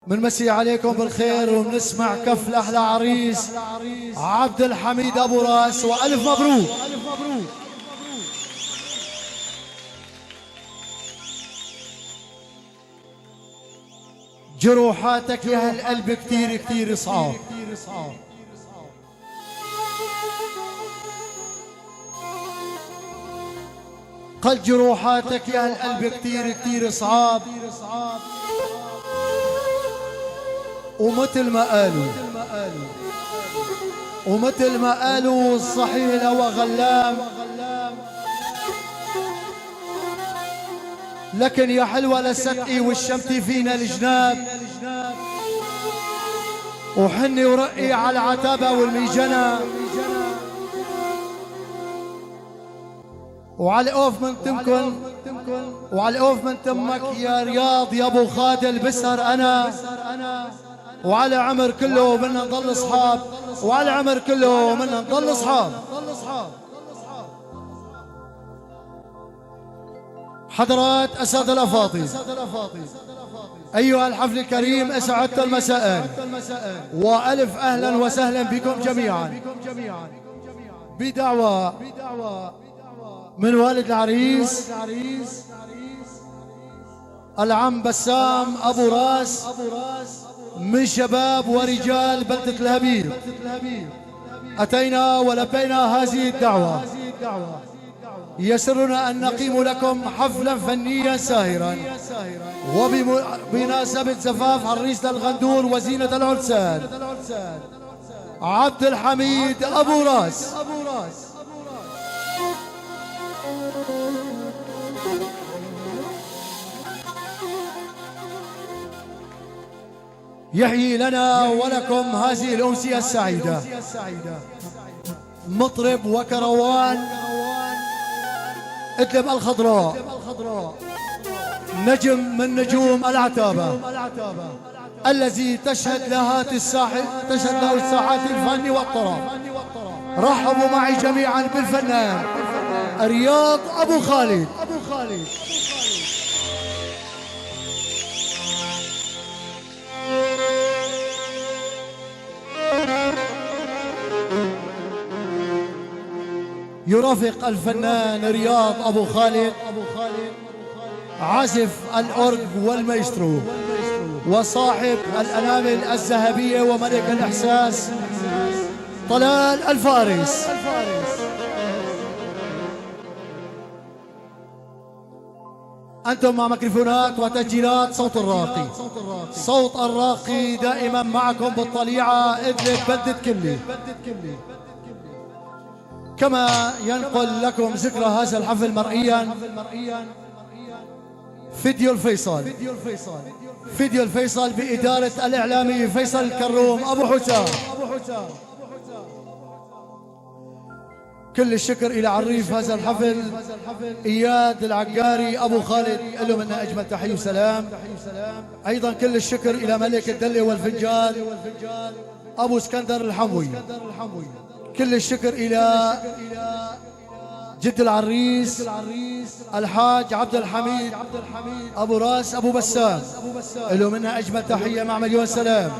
منمسي عليكم بالخير ونسمع كف لأحلى عريس عبد الحميد أبو راس، وألف مبروك. جروحاتك يا هالقلب كتير كتير صعب، قل جروحاتك يا هالقلب كتير كتير صعب، ومثل ما قالوا الصحيح الهوى غلام، لكن يا حلوة للسقي والشمتي فينا الجناب، وحني ورقي على العتبة والميجنة، وعلى الأوف من تمكن وعلى الأوف من تمك يا رياض يا أبو خادل بسهر أنا، وعلى عمر كله بدنا نضل أصحاب، وعلى عمر كله بدنا نضل أصحاب. حضرات أسد الأفاضل، أيها الحفل الكريم أسعدت المساء، وألف أهلا وسهلا بكم جميعا بدعوة من والد العريس العم بسام أبو راس من شباب ورجال بلدة الهبيب. أتينا ولبينا هذه الدعوة، يسرنا أن نقيم لكم حفلا فنيا ساهرا، وبمناسبة زفاف عريس الغندور وزينة العرسان عبد الحميد أبو راس. يحيي لنا ولكم هذه الأمسية السعيدة مطرب وكروان إدلب الخضراء، نجم من نجوم العتابة الذي تشهد له الساحات الفن والطرب. رحبوا معي جميعا بالفنان رياض أبو خالد. يرافق الفنان رياض أبو خالد عازف الأورج والمايسترو، وصاحب الأنامل الذهبية وملك الإحساس طلال الفارس. أنتم مع ميكروفونات وتسجيلات صوت الراقي. صوت الراقي دائما معكم بالطليعة إدلب بلدة كلي. كما ينقل لكم ذكرى هذا الحفل مرئيا فيديو الفيصل بإدارة الإعلامي فيصل الكروم أبو حسام. كل الشكر إلى عريف هذا الحفل إياد العقاري أبو خالد، له منا أجمل تحية وسلام. أيضا كل الشكر إلى ملك الدلة والفنجان أبو اسكندر الحموي. كل الشكر إلى جد العريس الحاج عبد الحميد أبو راس أبو بسام، له منها أجمل تحية مع مليون سلام.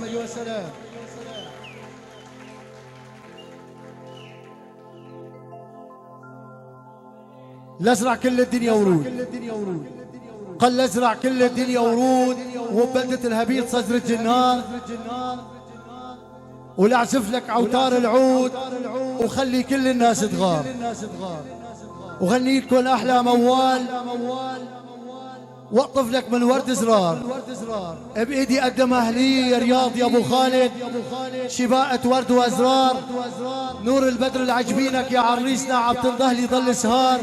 لازرع كل الدنيا ورود، قل لازرع كل الدنيا ورود، وببلدة الهبيل صدر الجنان، ولأعزف لك أوتار العود، وخلي كل الناس تغار، وغني لكم أحلى موال، واقطف لك من ورد زرار بإيدي قدمها لي يا رياض يا أبو خالد، شباءة ورد وأزرار، نور البدر العجبينك يا عريسنا عم تنضه لي ضل سهار،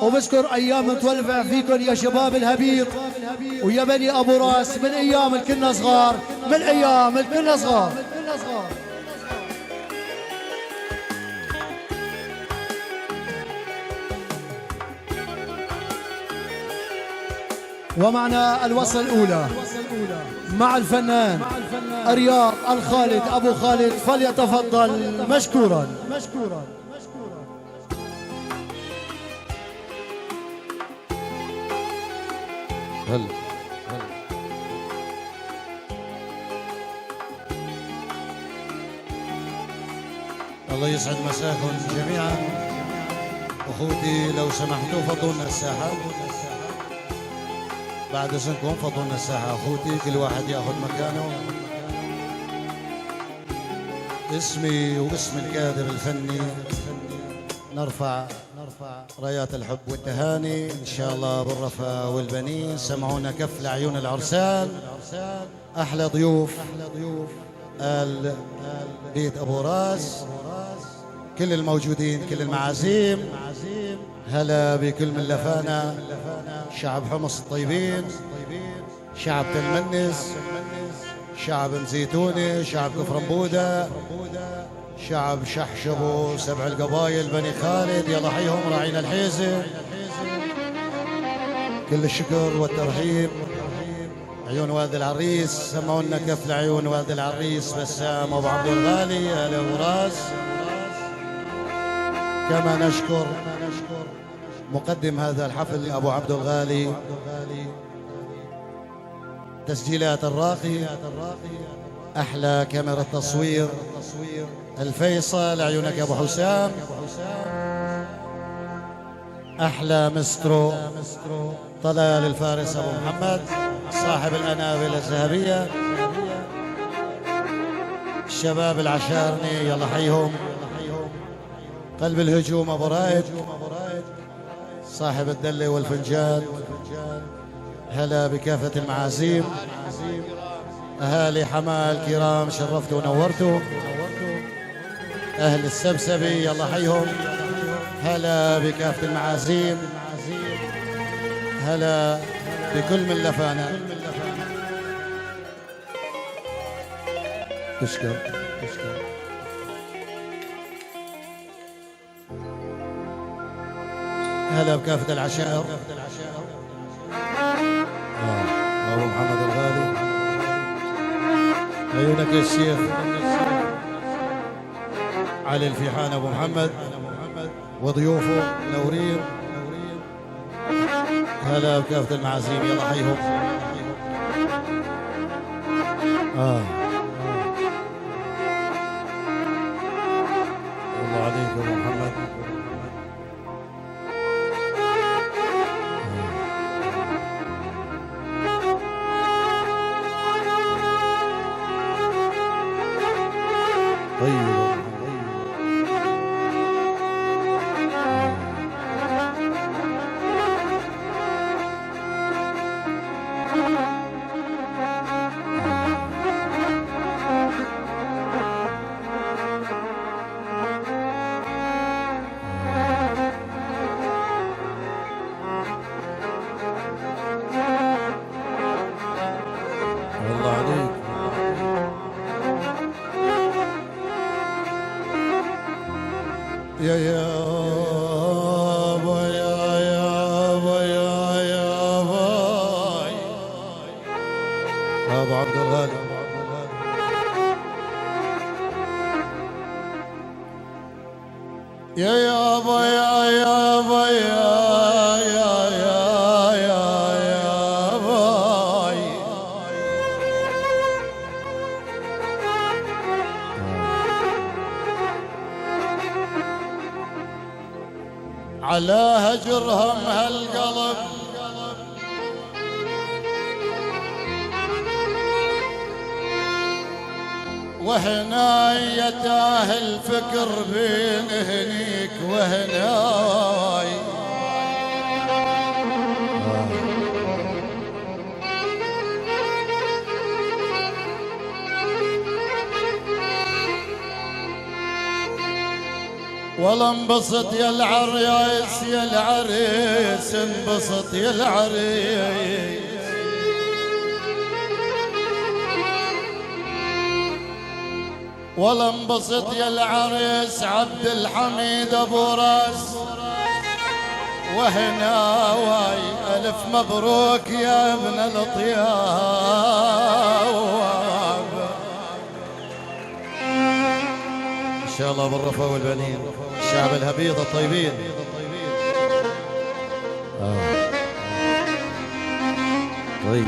وبذكر أيام متولفع فيكم يا شباب الهبيط ويا بني أبو راس، من أيام الكنا صغار، من أيام الكنا صغار. ومعنا الوصل الأولى مع الفنان رياض الخالد أبو خالد، فليتفضل مشكورا. الله يسعد مساكم جميعا. اخوتي لو سمحتوا فضوا لنا الساحه، بعد اذنكم فضوا لنا الساحه اخوتي، كل واحد ياخذ مكانه. اسمي واسم الكادر الفني نرفع رايات الحب والتهاني ان شاء الله بالرفا والبنين. سمعونا كف لعيون العرسان، احلى ضيوف آل بيت ابو راس، كل الموجودين، كل المعازيم. هلا بكل من لفانا، شعب حمص الطيبين، شعب تلمنس، شعب مزيتوني، شعب كفرنبوده، شعب شحشبو، سبع القبايل، بني خالد، يلا حيهم راعينا الحيزه. كل الشكر والترحيب. عيون والد العريس، سمعونا كف لعيون والد العريس بسام ابو عبد الغالي، اهلا وراس. كما نشكر مقدم هذا الحفل ابو عبد الغالي، تسجيلات الراقي، احلى كاميرا تصوير الفيصل، عيونك ابو حسام، احلى مسترو طلال الفارس ابو محمد، صاحب الانابل الذهبيه، الشباب العشارني يلا حيهم، قلب الهجوم ابو رايد، صاحب الدله والفنجان. هلا بكافه المعازيم، اهالي حماه الكرام، شرفتوا ونورتوا. اهل السبسبي يلا حيهم. هلا بكافه المعازيم، هلا بكل من لفانا. تشكر. هلا بكافة العشائر. أبو محمد الغالي، عيونك يا الشيخ علي الفيحان أبو محمد وضيوفه نورين. هلا بكافة المعازيم يلا حيهم. الله عليك أبو محمد. طيب الله عليك. يا باي يا باي يا باي ابو عبد الغالي. يا باي يا باي يا باي على هجرهم هالقلب وهنا يتاه الفكر بين هنيك وهناي. والله انبسط يا العريس يا العريس، انبسط يا العريس، والله انبسط يا العريس عبد الحميد ابو راس وهناواي. الف مبروك يا ابن الطياب، ان شاء الله بالرفا والبنين، الشعب الهبيض الطيبين. طيب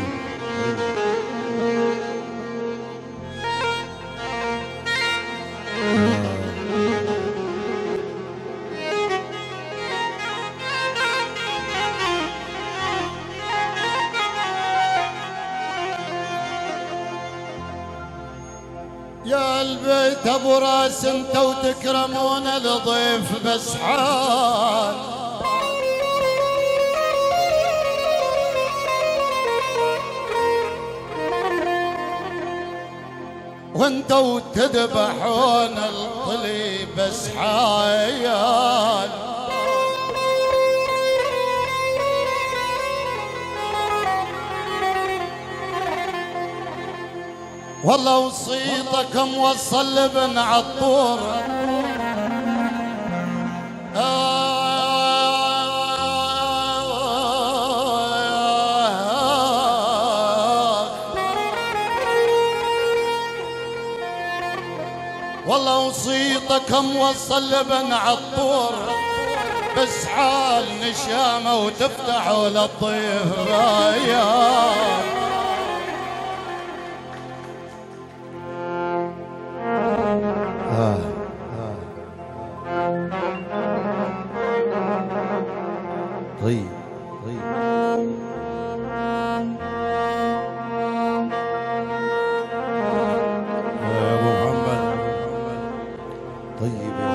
يا البيت ابو راس انت وتكرمون الضيف بس حال، وانتو تذبحون الطلي بس حيال. والله وصيتك موصل لابن عطور، والله وصيتك موصل لابن عطور، بس حال نشامه وتفتحوا للضيف بايات. طيب طيب يا ابو محمد، طيب يا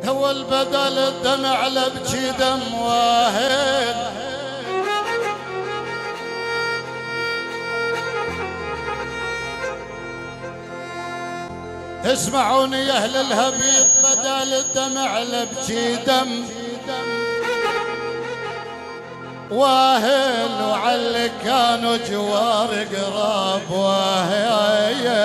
هو البدل الدمع لبكي دم واهل، اسمعوني يا اهل الهبيط، بدل الدمع لبكي دم واهل، وعلي كانوا جوار قراب واهل.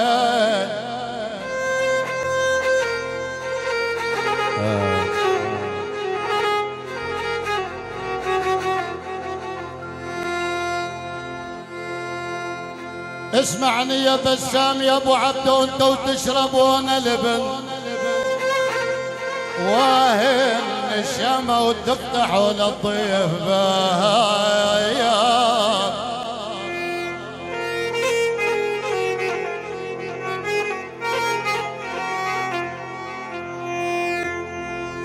اسمعني يا بسام يا ابو عبده، انتوا تشربون لبن واهل نشامه وتفتحوا للضيف بايا.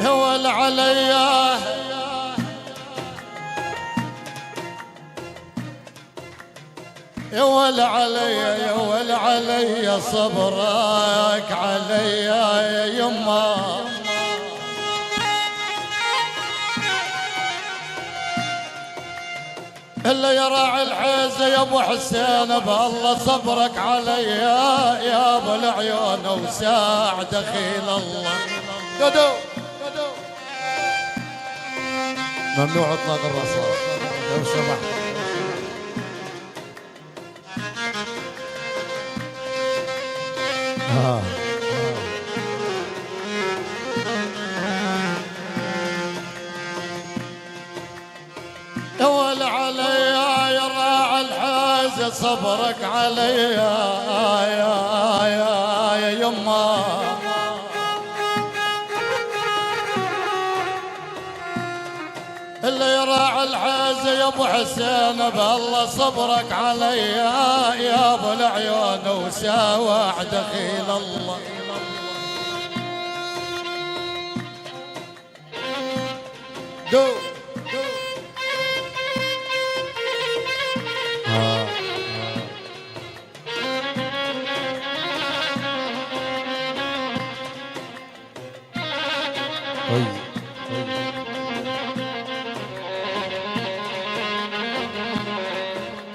هو العليا يا ول عليا يا ول عليا صبرك عليا يا يما، الا يا راعي الحيزه يا ابو حسين بالله صبرك عليا يا ابو العيون وساع دخيل الله. دودو ممنوع اطلاق الرصاص لو سمحت. يا ول عليا يا راعي الحازة صبرك عليا يا يما، اللي يراعي الحازة يا ابو حسين بالله صبرك عليا يا ابو العيون وساوع دخيل الله. دو طيب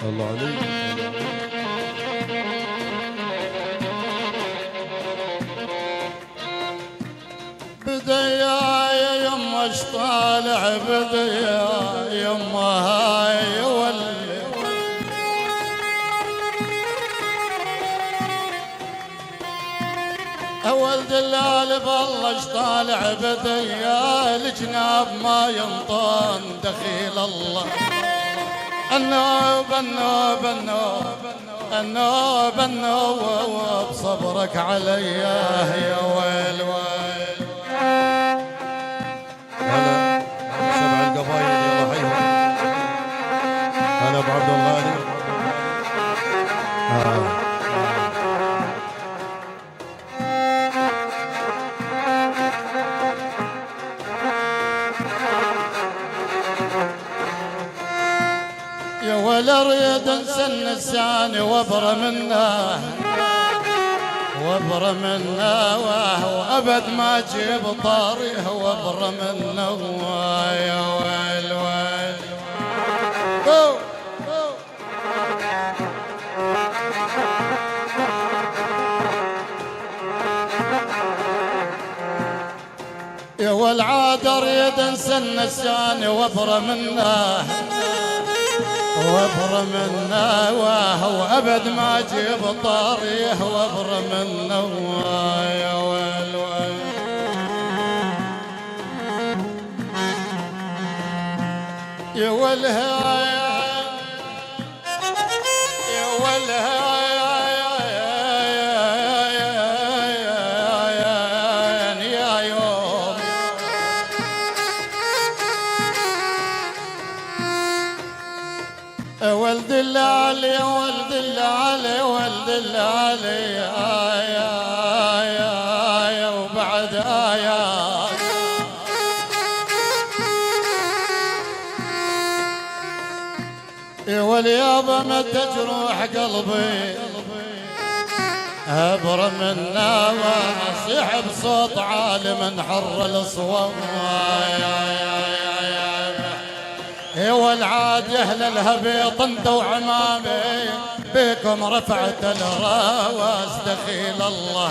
الله عليك. بديا يا يما اش طالع بديا يما هاي ولي اول دلال بالله اش طالع بديا الجناب ما ينطون دخيل الله. النوب النوب النوب النوب النوب صبرك عليا يا ويل ويل. ولا اريد انسى النسان وابر منه وابر منه وابد ما اجيب طاريه وابر منه يا ويل ويل يا والعاد اريد انسى النسان وابر منه وابر منه وابد ما اجيب طاريه وابر منه يا ويل ويل يا ويلها يا ويلها يا يوم ولد العلي ولد العلي ولد العلي يا وبعد آيات واليابا متى جروح قلبي ابر منا واصيح بصوت عالي من حر الاصوات والعاد يا اهل الهبيط انت وعمامي بكم رفعت الراس دخيل الله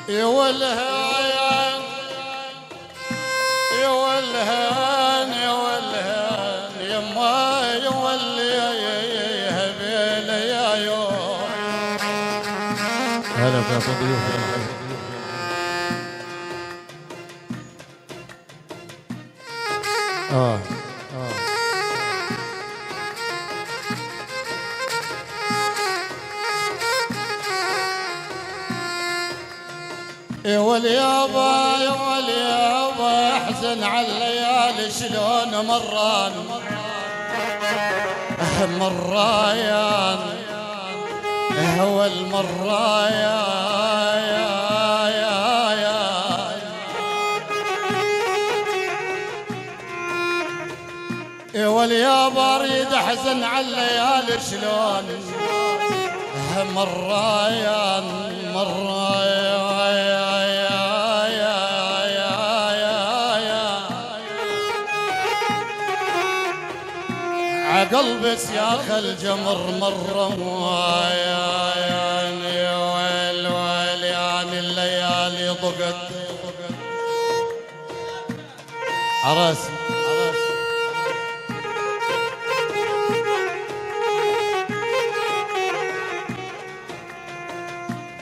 يا والهان يا والهان يا والهان يما يولي يا هبيل يا يوم هلا بضيوف يا واليابا يا واليابا احزن على الليالي شلون مرايان هو المرايا يا واليابا اريد احزن على الليالي شلون مرايان عقلبي سياخ الجمر مرة يا ويل ويل يعني الليالي ضقت عرس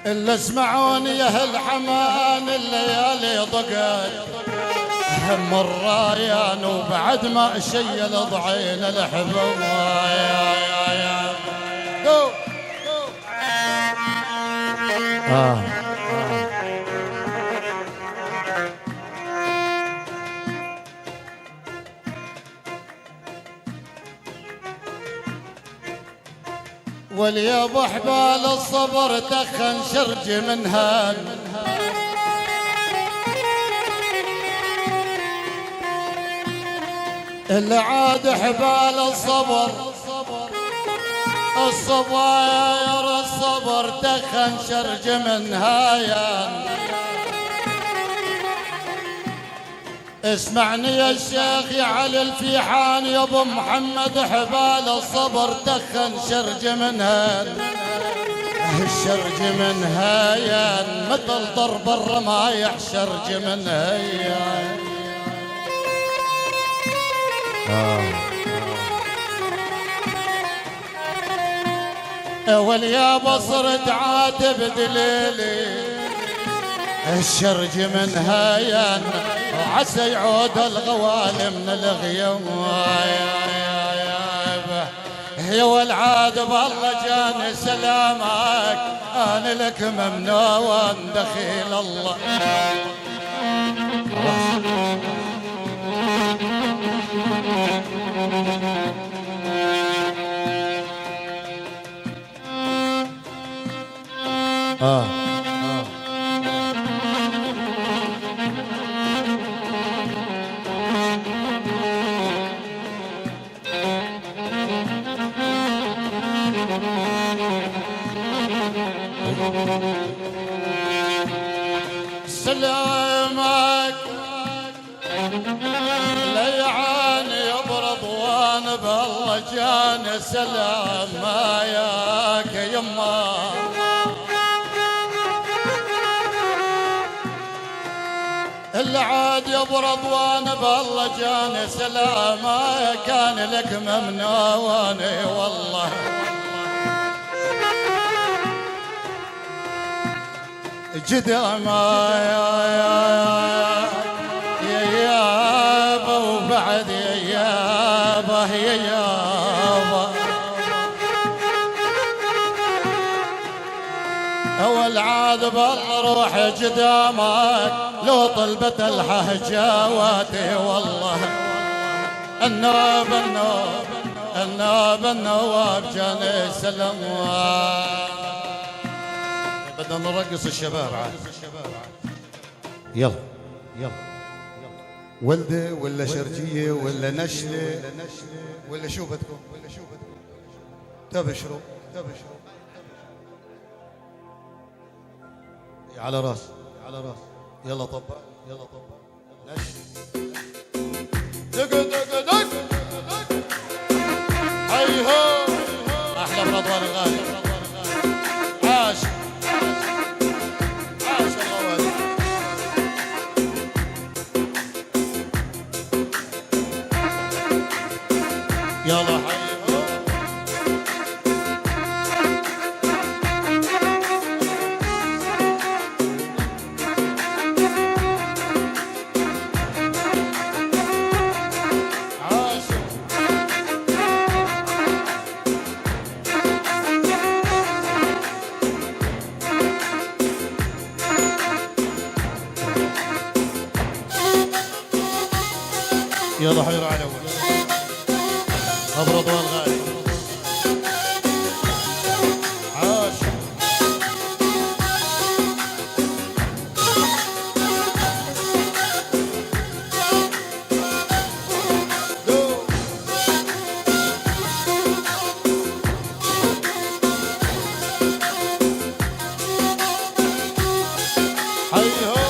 اللي اسمعوني يا اهل حمان الليالي ضقت هم الرايان وبعد ما شيل ضعين الحبوب يا واليابا حبال الصبر تخن شرج منها اللي عاد حبال الصبر تخن شرج منها اسمعني يا الشيخ يا علي الفيحان يا ابو محمد حبال الصبر تخن شرج منها الشرج منها مثل ضرب الرمايح شرج منها واليابا صرت عاتب دليلي الشرج من هايان وعسى يعود الغوالي من الغيوم يا والعاد بالله جاني سلامك انا لك ممنون دخيل الله سلامك ليعاني يا برضوان بالله جاني سلام ما ياك يما العاد يا برضوان بالله جاني سلام ما كان لك ممنوني والله جدامة يا يابا وبعد يا يابا يا يابا أول عاد بالله روح جدامك لو طلبت الحجاواتي والله النواب النواب النواب النواب جاني سلام بدنا نرقص الشباب عاد يلا يلا ولده ولا شرجيه ولا نشله ولا شو بدكم تبشروا على راس يلا طبق نشله دق دق دق ايهو احلى برضوان الغالي عاش يلا حيو عاشوا يلا حيو على اول ابو رضوان غالي عاش هيهو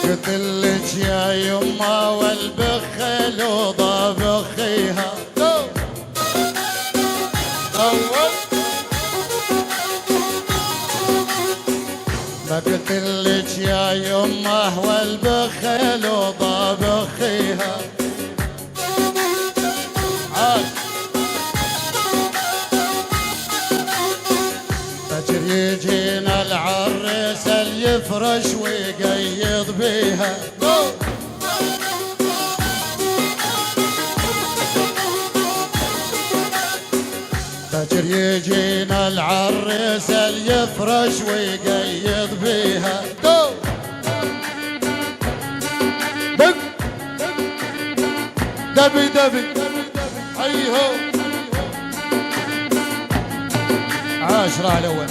قلت لك يا يما والبخل وضبخيها أول ما قلت لك يا يما والبخل وضبخيها عاش فجر يجينا العرس اللي يفرش ويقيض بيها فجر يجينا العرس اللي يفرش ويقيض بيها دبي دبي ايهو عاشرة على الاول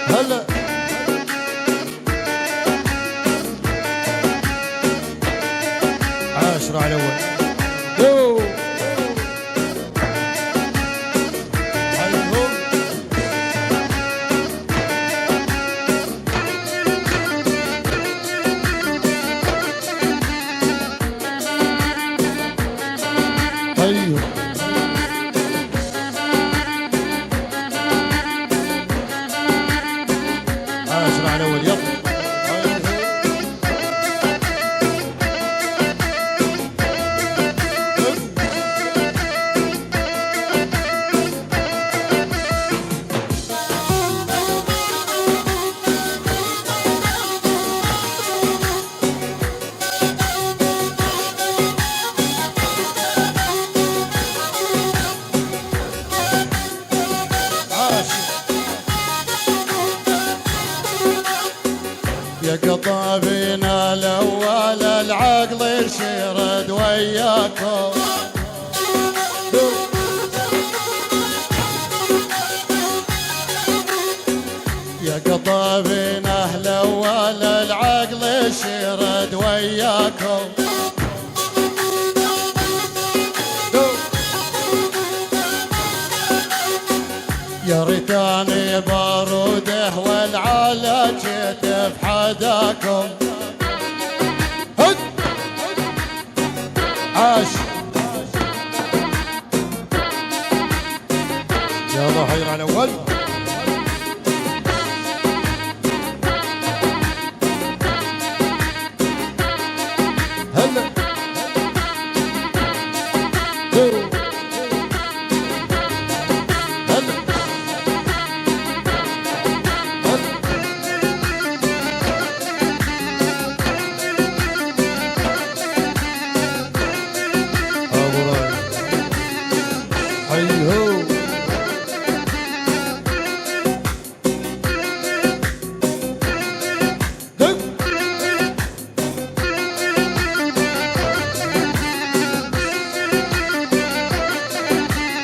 هلا عاشرة على الاول يو ايهو ايوه عاشرة على الاول يلا يا قطابينا الاول العقل يشرد وياكم يا قطابينا الاول العقل يشرد وياكم يا ريتاني باروده والعلا جيت بحداكم هد عاش يلا حير على الاول هلا ايهو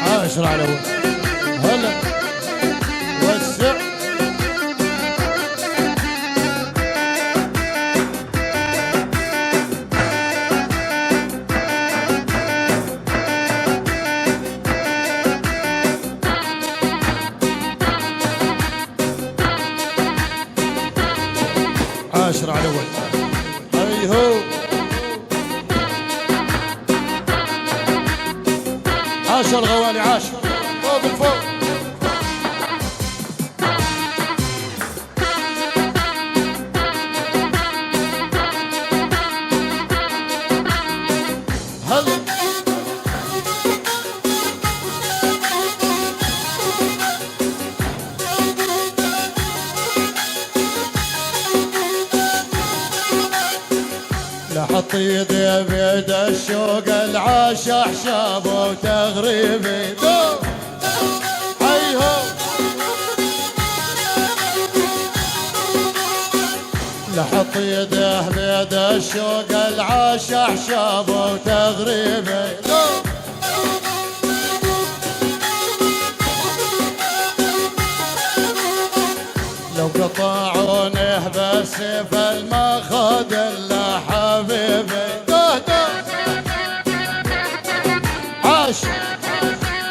عاشرة على الاول هلا وسع عاشرة على الاول ايهو عاشر غوالي عاشر فوق بالفوق هلا لحط يدي بيد الشوق العاش احشابه وتغريبي ايهو لحط يده بيد الشوق العاش احشابه وتغريبي لو قطعونه بالسيف الماخذ الا حبيبي عاش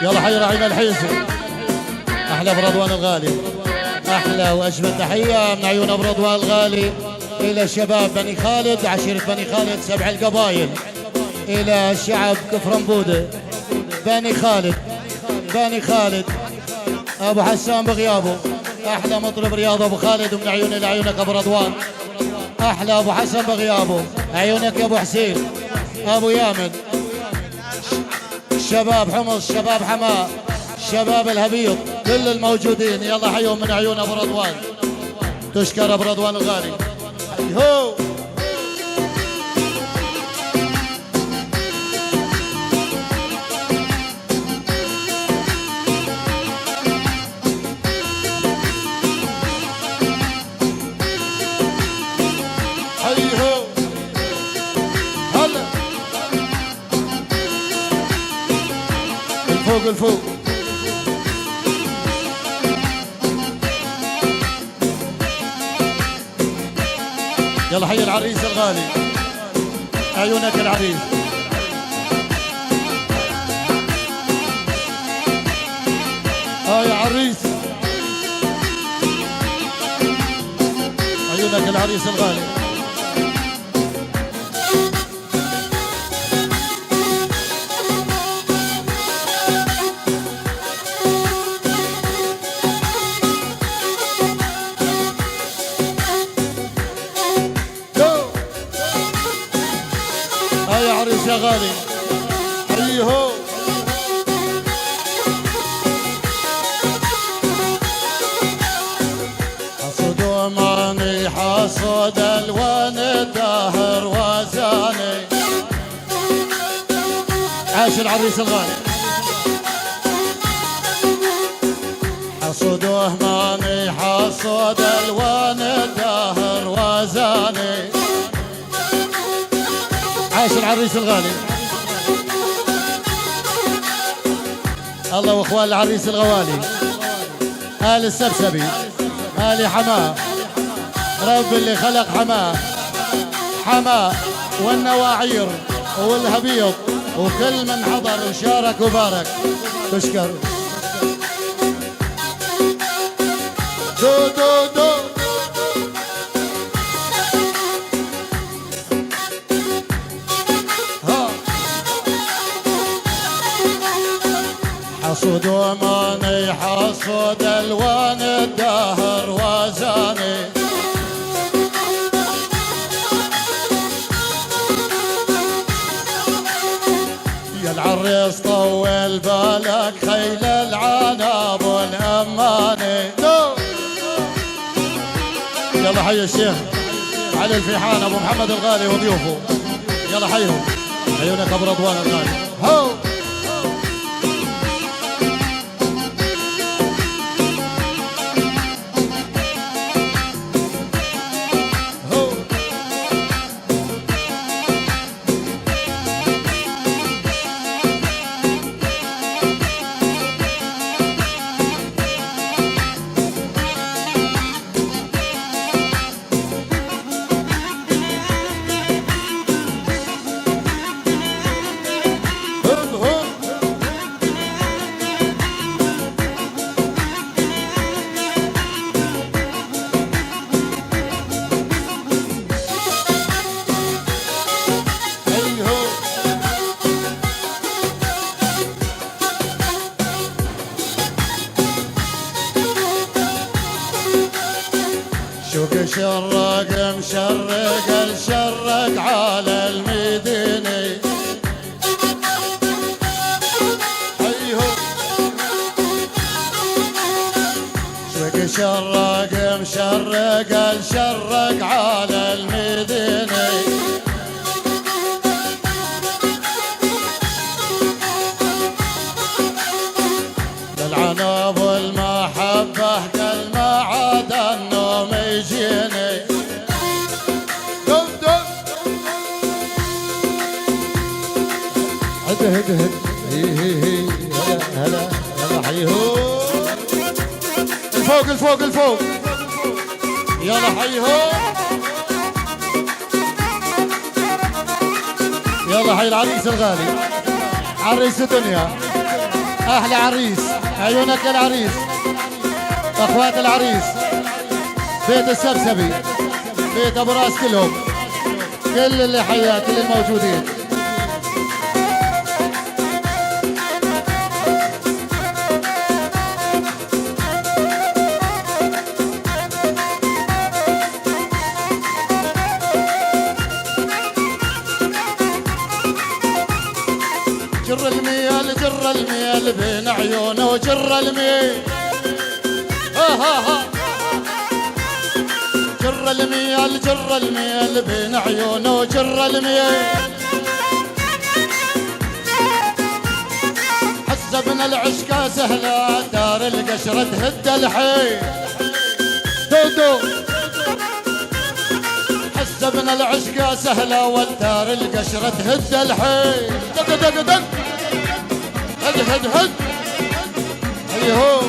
يلا حي راعينا الحيزي احلى ابو رضوان الغالي احلى واجمل تحيه من عيون ابو رضوان الغالي الى شباب بني خالد عشيره بني خالد 7 القبايل الى شعب كفرنبوده بني خالد بني خالد ابو حسان بغيابه احلى مطرب رياض ابو خالد ومن عيوني لعيونك ابو رضوان احلى ابو حسن بغيابه عيونك يا ابو حسين ابو يامن شباب حمص شباب حماة شباب الهبيط كل الموجودين يلا حيهم من عيون ابو رضوان تشكر ابو رضوان الغالي. هو فوق الفوق. يلا حي العريس الغالي، عيونك العريس. يا عريس، عيونك العريس الغالي. يا عريس يا غالي، حيهو. حصد وماني حصد الوان الدهر وزاني. عاش العريس الغالي. حصد وماني حصد الوان الدهر وزاني. عاش العريس الغالي. الله واخوان العريس الغوالي، آل السبسبي، آل حماه، رب اللي خلق حماه والنواعير والهبيض وكل من حضر وشارك وبارك. تشكر. دو دو دو. حصد وماني حصد الوان الدهر وزاني. يا العريس طول بالك خيل العناب والاماني. يلا حي الشيخ علي الفيحان ابو محمد الغالي وضيوفه. يلا حيهم، عيونك ابو رضوان الغالي. هو شوك شرق مشرق الشرق على المديني. ايهو شوك شرق مشرق الشرق على المديني. العناب والمحبة قل ما عاد النوم يجيني. دم دم هد هد هد. هي هلا هلا حيهو. الفوق الفوق الفوق. يلا حيهو. يلا حي العريس الغالي، عريس الدنيا، احلى عريس. عيونك العريس، اخوات العريس، بيت السبسبي، بيت ابو راس، كلهم، كل اللي حياه، كل الموجودين. جر الميال جر الميال بين عيونه وجر الميل. ها ها ها جر الميل جر الميل بين عيونه وجر الميل حسبنا العشقة سهلة دار القشرة تهد الحيل دودو حسبنا العشقة سهلة والدار القشرة تهد الحيل دق دق دق هد هد هد ايهو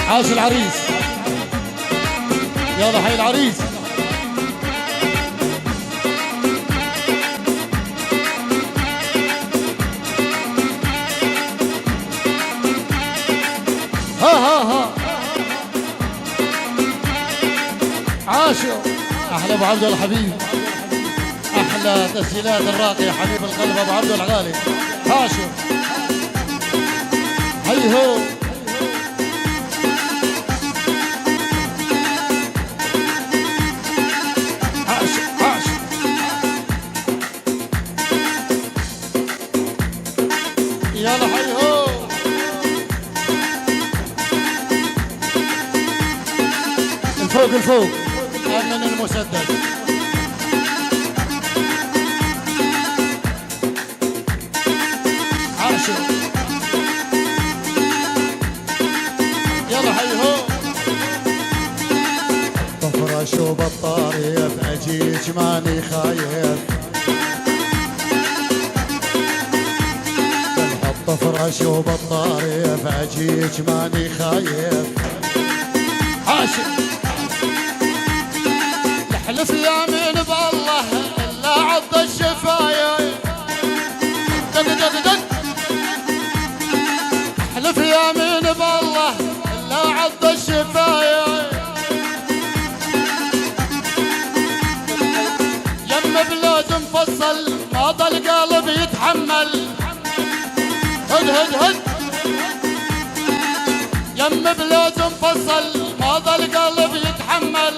عاش العريس يلا حي العريس ها عاشوا احلى ابو عبد الحبيب احلى تسجيلات الراقي حبيب القلب ابو عبد الغالي عاشوا هيهو عاش يلا هيهو الفوق الفوق من المسدس عاشوا يلا هيهو بفرش وبالطريف اجيك ماني خايف بفرش وبالطريف اجيك ماني خايف عاشوا احلف يمين بالله الا عض الشفايف دق دق دق احلف يمين بالله الا عض الشفايف يم بلاد مفصل ما ضل قلب يتحمل هد هد هد يم بلاد مفصل ما ضل قلب يتحمل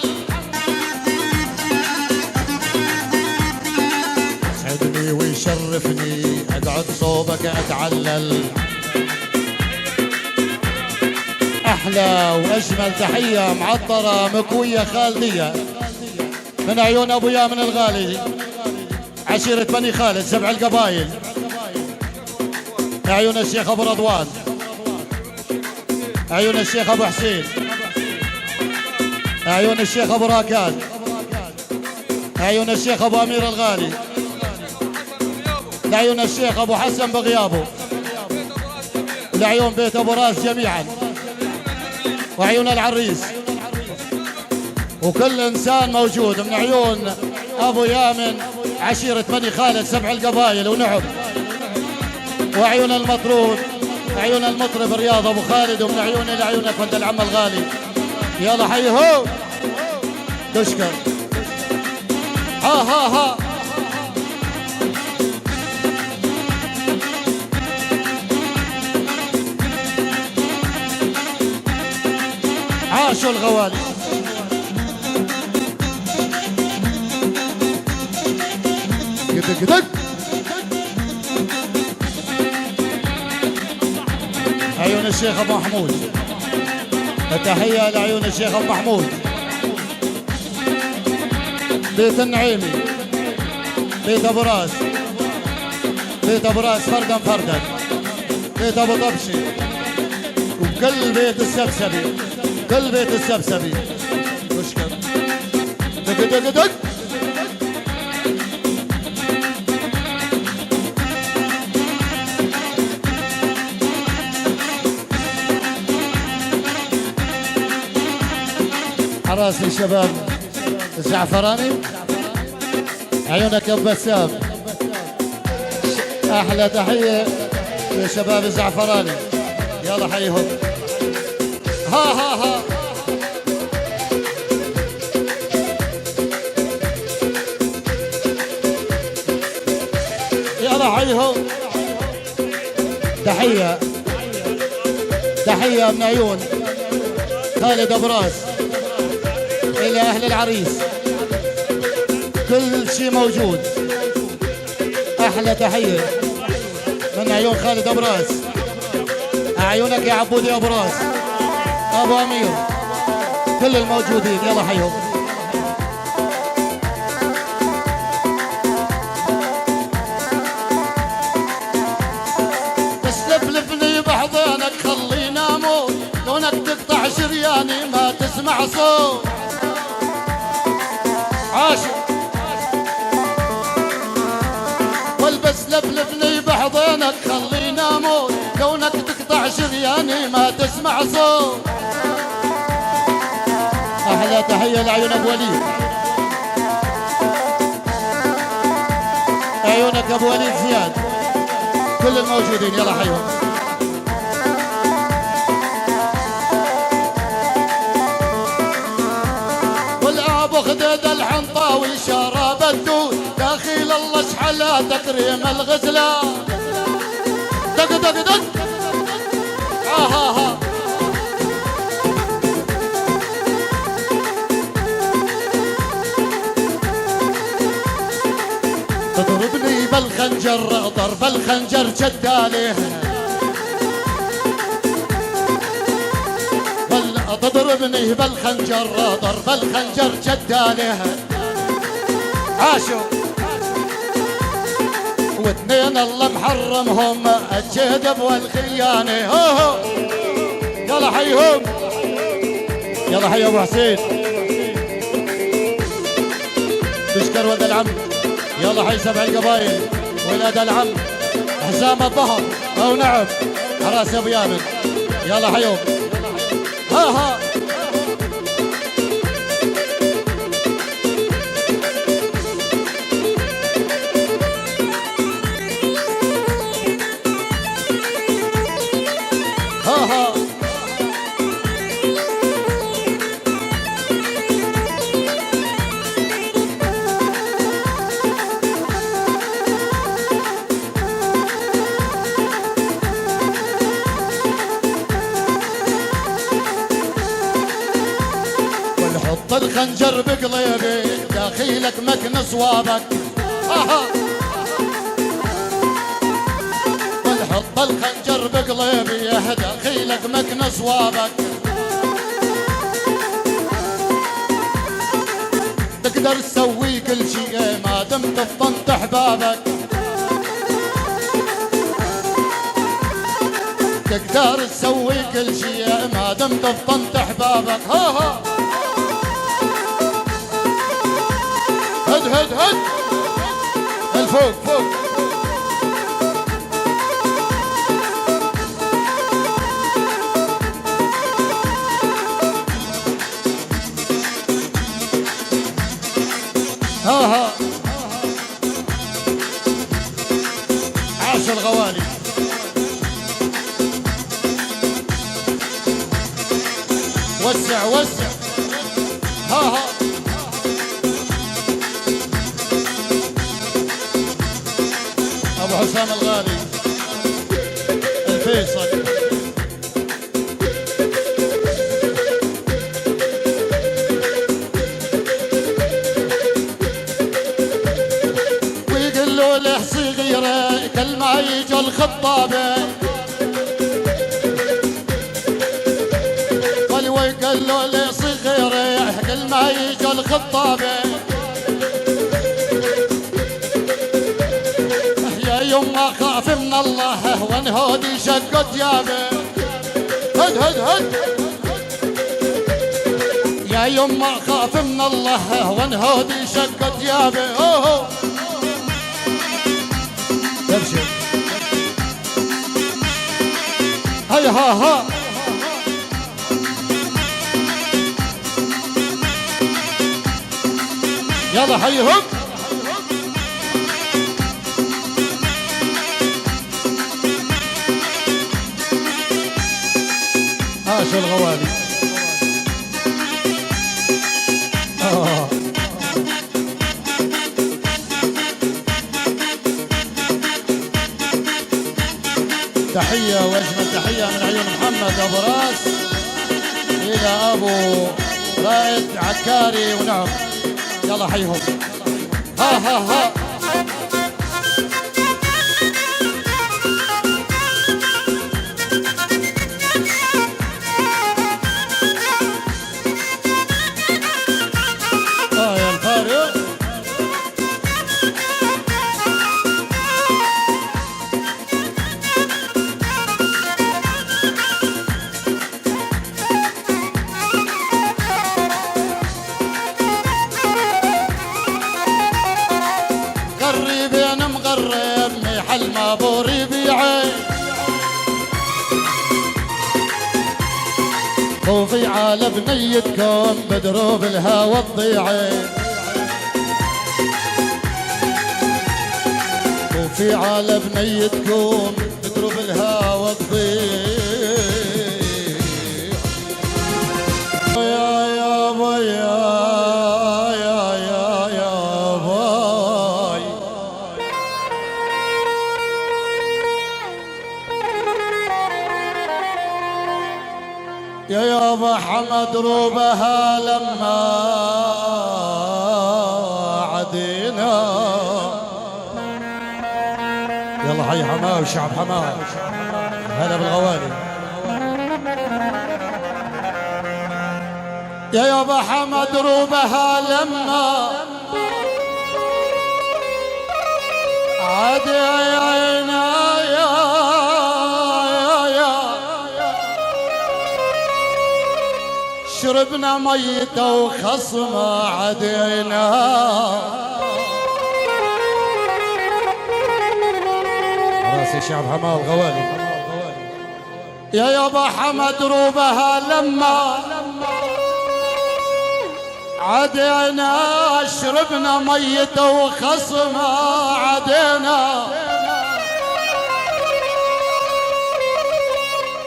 يسعدني ويشرفني اقعد صوبك اتعلل احلى واجمل تحيه معطره مكويه خالديه من عيون ابويا من الغالي عشيره بني خالد سبع القبايل عيون الشيخ ابو رضوان عيون الشيخ ابو حسين عيون الشيخ ابو راكان عيون الشيخ ابو امير الغالي لعيون الشيخ ابو حسن بغيابه لعيون بيت ابو راس جميعا وعيون العريس وكل انسان موجود من عيون ابو يامن عشيره بني خالد سبع القبائل ونعم وعيون المطرود عيون المطرب رياض ابو خالد ومن عيوني لعيون افند العم الغالي يلا حيهو تشكر ها عاشوا الغوالي قدق قدق عيون الشيخ ابو محمود التحيه لعيون الشيخ ابو محمود بيت النعيمي بيت ابو راس بيت ابو راس فردا فردا بيت ابو طبشي وكل بيت السبسبي كل بيت السبسبي اشكر دق دق دق حراسي الشباب الزعفراني عيونك يا ابو بسام احلى تحيه للشباب الزعفراني يلا حيهم ها يلا حيهم تحيه من عيون خالد ابو راس الى اهل العريس كل شيء موجود احلى تحيه من عيون خالد ابو راس عيونك يا عبود يا ابو راس ابو امير كل الموجودين يلا حيهم. بس لفلفني بحضنك خليني اموت كونك تقطع شرياني ما تسمع صوت عاشق والبس لفلفني بحضنك خليني اموت كونك تقطع شرياني ما تسمع صوت. احلى تحيه لعيون ابو وليد عيونك ابو وليد زياد كل الموجودين يلا حيهم. والابو خديد الحنطاوي شراب الدود داخل الله اشحلها تكريم الغزلان دق دق دق ها تضربني بالخنجر ضرب الخنجر جد عليه تضربني بالخنجر ضرب الخنجر جد عليه عاشوا واثنين الله محرمهم الكذب والخيانه هو يلا حيهم يلا حي ابو حسين تشكر ولد العم يلا حي سبع القبايل ولاد العم حزام الظهر او نعم حراس ابو يامن يلا حيهم ها حط الخنجر بقلبي داخلك مكن صوابك حط الخنجر بقلبي داخلك مكن صوابك تقدر تسوي كل شيء ما دمت فطنت احبابك تقدر تسوي كل شيء ما دمت فطنت احبابك ها هد هد هد الفوق فوق ها عاش الغوالي وسع وسع ها ابو حسام الغالي الفيصل ويقولوا له صغيره كل ما يجي الخطابه ويقولوا له صغيره كل ما يجي الخطابه يما خاف من الله وانهودي شق ثيابه هد هد هد يا يما خاف من الله وانهودي شق ثيابه اوه ابشر هيا ها يلا حيهم شو الغوالي تحية واجمل تحية من عيون محمد ابو راس الى ابو رائد عكاري ونعم يلا حيهم ها المابور يبيعه خوفي على بنيتكم بدروب الهوى تضيعه خوفي على بنيتكم بدروب الهوى تضيع يا باي يا باي يا يابا حمد روبها لما عدينا يلا حي حماه وشعب حماه هلا بالغوالي يا يابا حمد روبها لما عدينا شربنا ميته وخصمه عدينا راسي شعب حماه الغوالي يا يابا حمد روبها لما عدينا شربنا ميته وخصمه عدينا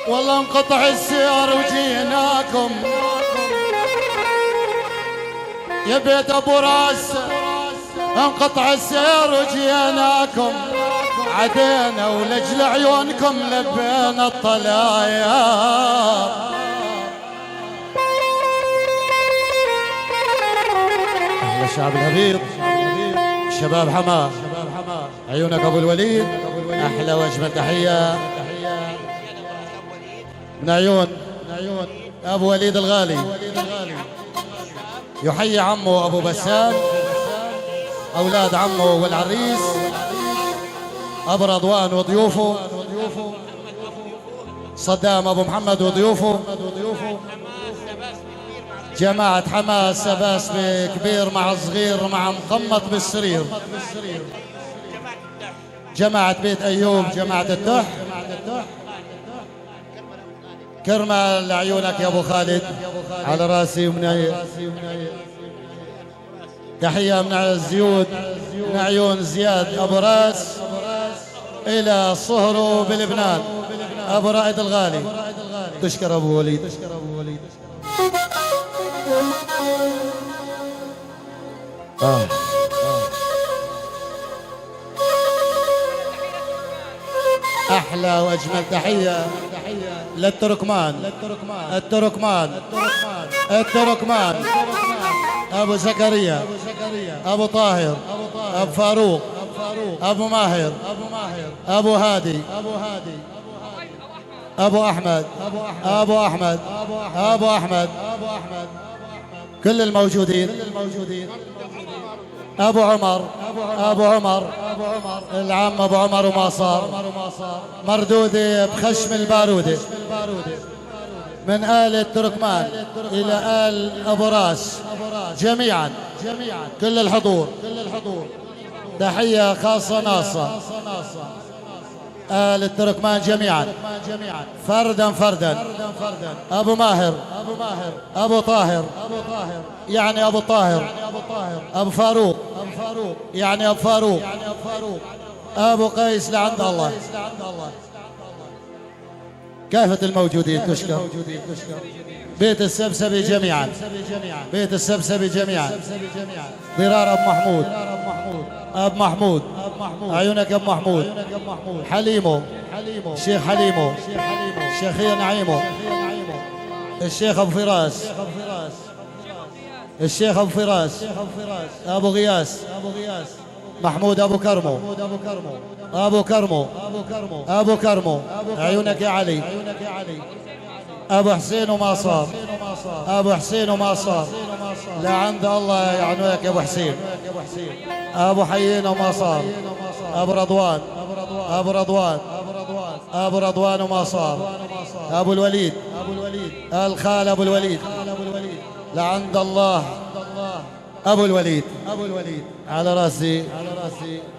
والله انقطع السير وجيناكم يا بيت ابو راس انقطع السير وجيناكم عدينا ولجل عيونكم لبينا الطلايا اهلا الشعب الهبيط شباب حماه عيونك ابو الوليد احلى واجمل تحيه من عيون ابو وليد الغالي يحيي عمه ابو بسام اولاد عمه والعريس ابو رضوان وضيوفه صدام ابو محمد وضيوفه جماعة حماس سباس كبير مع صغير مع مقمط بالسرير جماعة بيت ايوب جماعة التح كرمة لعيونك يا ابو خالد على راسي ومن تحية من الزيود من عيون زياد ابو راس الى صهره بلبنان ابو رائد الغالي تشكر ابو وليد احلى واجمل تحيه للتركمان التركمان ابو زكريا ابو طاهر ابو فاروق ابو ماهر ابو هادي ابو احمد كل الموجودين ابو عمر العم ابو عمر وما صار مردوده بخشم الباروده من آل التركمان إلى آل أبو راس جميعا كل الحضور تحية خاصة ناصة آل التركمان جميعا فردا أبو ماهر أبو طاهر يعني أبو طاهر أبو فاروق يعني أبو فاروق أبو قيس لعند الله كافة الموجودين تشكر بيت السبسبي جميعا ضرار أبو محمود عيونك أبو محمود حليمو الشيخ حليمو الشيخ نعيمو الشيخ أبو فراس أبو غياس محمود أبو كرمو عيونك يا علي أبو حسين وما صار لا عند الله يعنوك يا أبو حسين أبو حيين وما صار أبو رضوان وما صار أبو الوليد الخال أبو الوليد لا عند الله ابو الوليد على راسي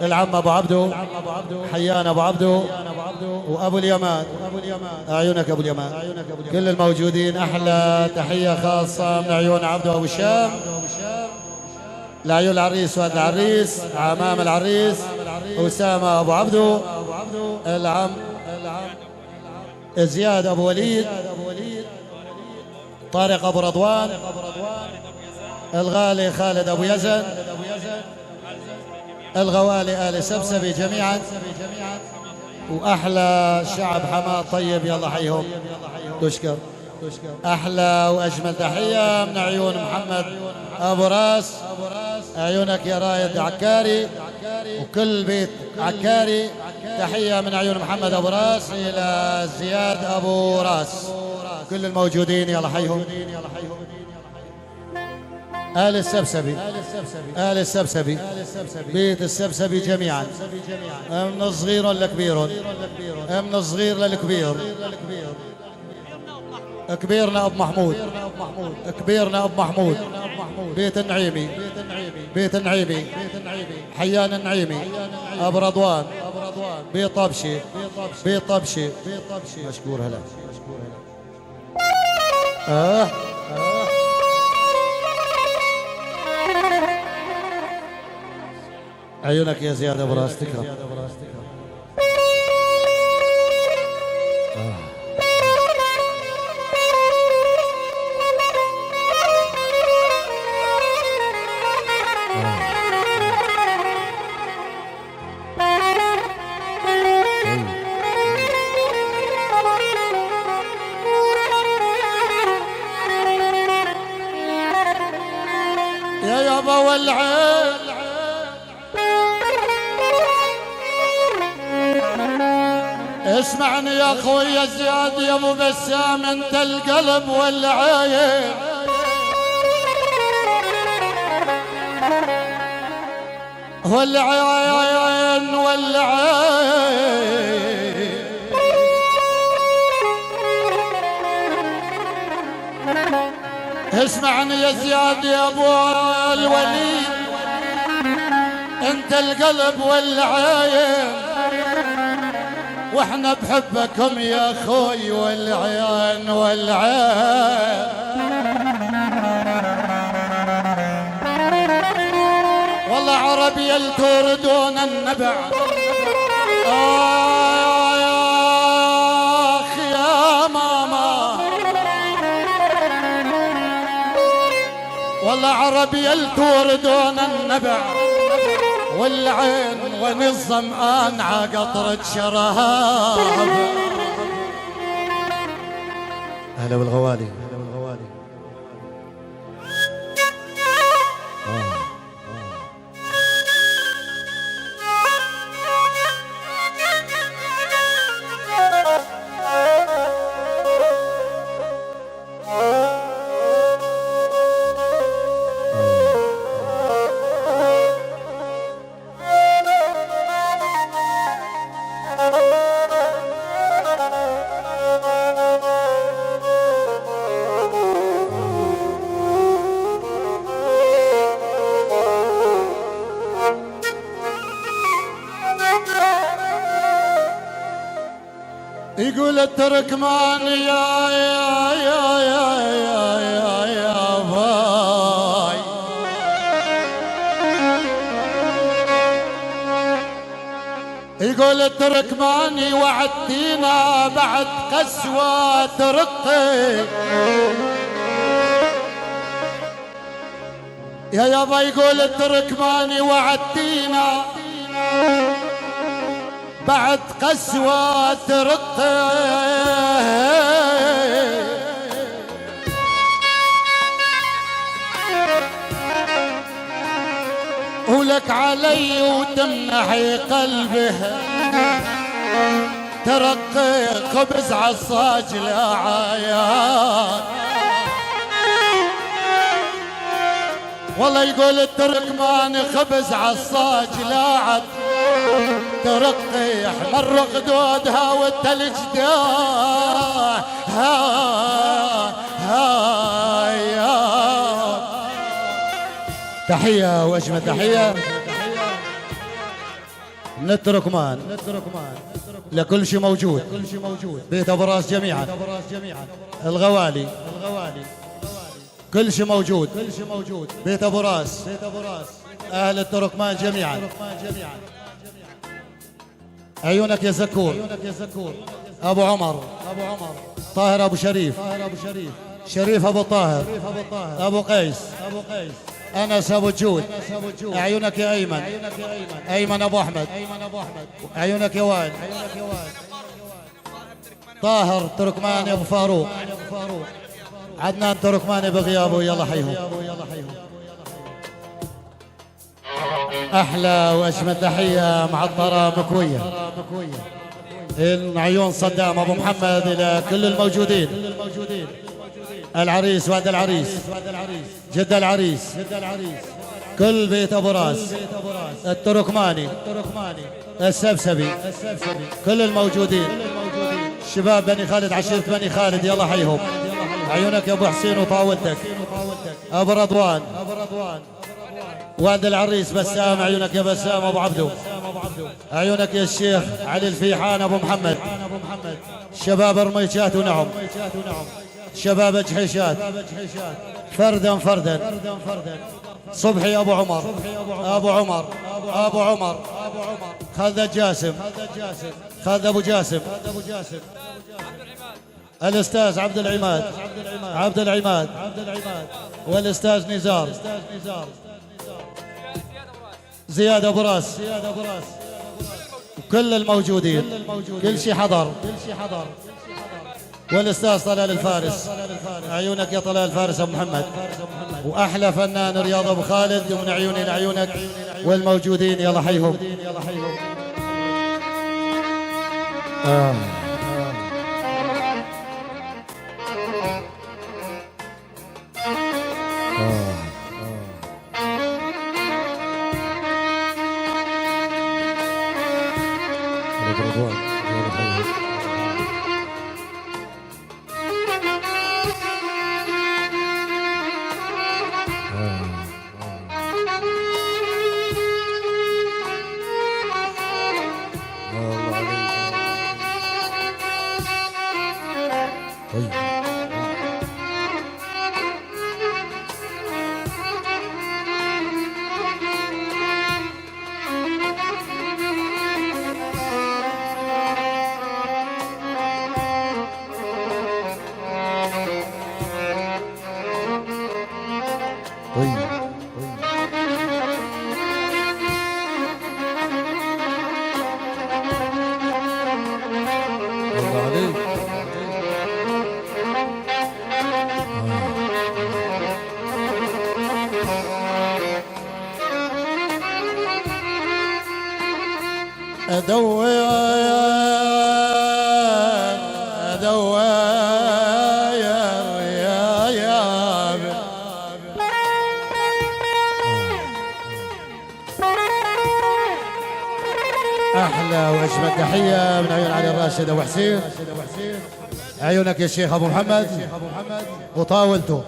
العم ابو عبدو حيان ابو عبدو وابو اليمان اعينك ابو اليمان كل الموجودين احلى تحيه خاصه من عيون عبدو ابو الشام لعيون العريس وهذا العريس عمام العريس اسامه ابو عبدو العم زياد ابو وليد طارق ابو رضوان الغالي خالد ابو يزن الغوالي ال سبسبي جميعا واحلى شعب حماه طيب يلا حيهم تشكر احلى واجمل تحيه من عيون محمد ابو راس عيونك يا رايد عكاري وكل بيت عكاري تحيه من عيون محمد ابو راس الى زياد ابو راس كل الموجودين يلا حيهم آل السبسبي بيت السبسبي جميعا من الصغير للكبير من الصغير للكبير كبيرنا ابو محمود بيت النعيمي حيان النعيمي ابو رضوان بيت طبشي مشكور هلا عيونك يا زياد ابو راس تكرم يا يابا والعين اسمعني يا اخوي يا زياد يا ابو بسام انت القلب والعين اسمعني يا زياد يا ابو الوليد انت القلب والعين واحنا بحبكم يا اخوي والعين والله عربي التوردون النبع اخ يا ماما والله عربي التوردون النبع والعين وين الظمآن عقطرة شراب أهلا بالغوالي يقول التركمان يا باي يقول التركماني وعدتينا بعد قسوة ترقي يا يابا يقول التركماني وعدتينا بعد قسوة ترقي ولك علي وتمنحي قلبه ترقي خبز عصاج لعيان والله يقول التركمان خبز عصاج لاعد ترقي احمر خدودها والتلج تحية وأجمل تحية من التركمان لكل شيء موجود. بيت أبو راس جميعا، الغوالي كل شيء موجود. بيت أبو راس، أهل التركمان جميعا. عيونك يا زكور. أبو عمر، طاهر أبو شريف، شريف أبو طاهر، أبو قيس، أنس أبو جود. عيونك يا أيمن، أيمن أبو أحمد. عيونك يا وائل. طاهر تركماني أبو فاروق. عدنان تركماني بغيابه، يلا حيهم. أحلى وأجمل تحية معطرة مكوية عيون صدام أبو محمد إلى كل الموجودين. العريس وعد العريس، جد العريس، كل بيت أبو راس، التركماني، السبسبي، كل الموجودين. شباب بني خالد، عشيرة بني خالد، يلا حيهم. عيونك يا أبو حسين وطاولتك. أبو رضوان، والد العريس بسام. عيونك يا بسام أبو عبدو. عيونك يا الشيخ علي الفيحان أبو محمد. شباب رميشات ونعم، شباب جحيشات، فردا فردا. صبحي أبو عمر، أبو عمر، خالد الجاسم، خالد أبو جاسم. الأستاذ عبد العماد، والأستاذ نزار، زياد أبو راس، كل الموجودين، كل شيء حضر. والأستاذ طلال الفارس. عيونك يا طلال الفارس أبو محمد. وأحلى فنان رياض أبو خالد، ومن عيوني لعيونك والموجودين، يلا حيهم. أحلى وأجمل تحية من عيون علي الراشد أبو حسين. عيونك يا شيخ أبو محمد وطاولته،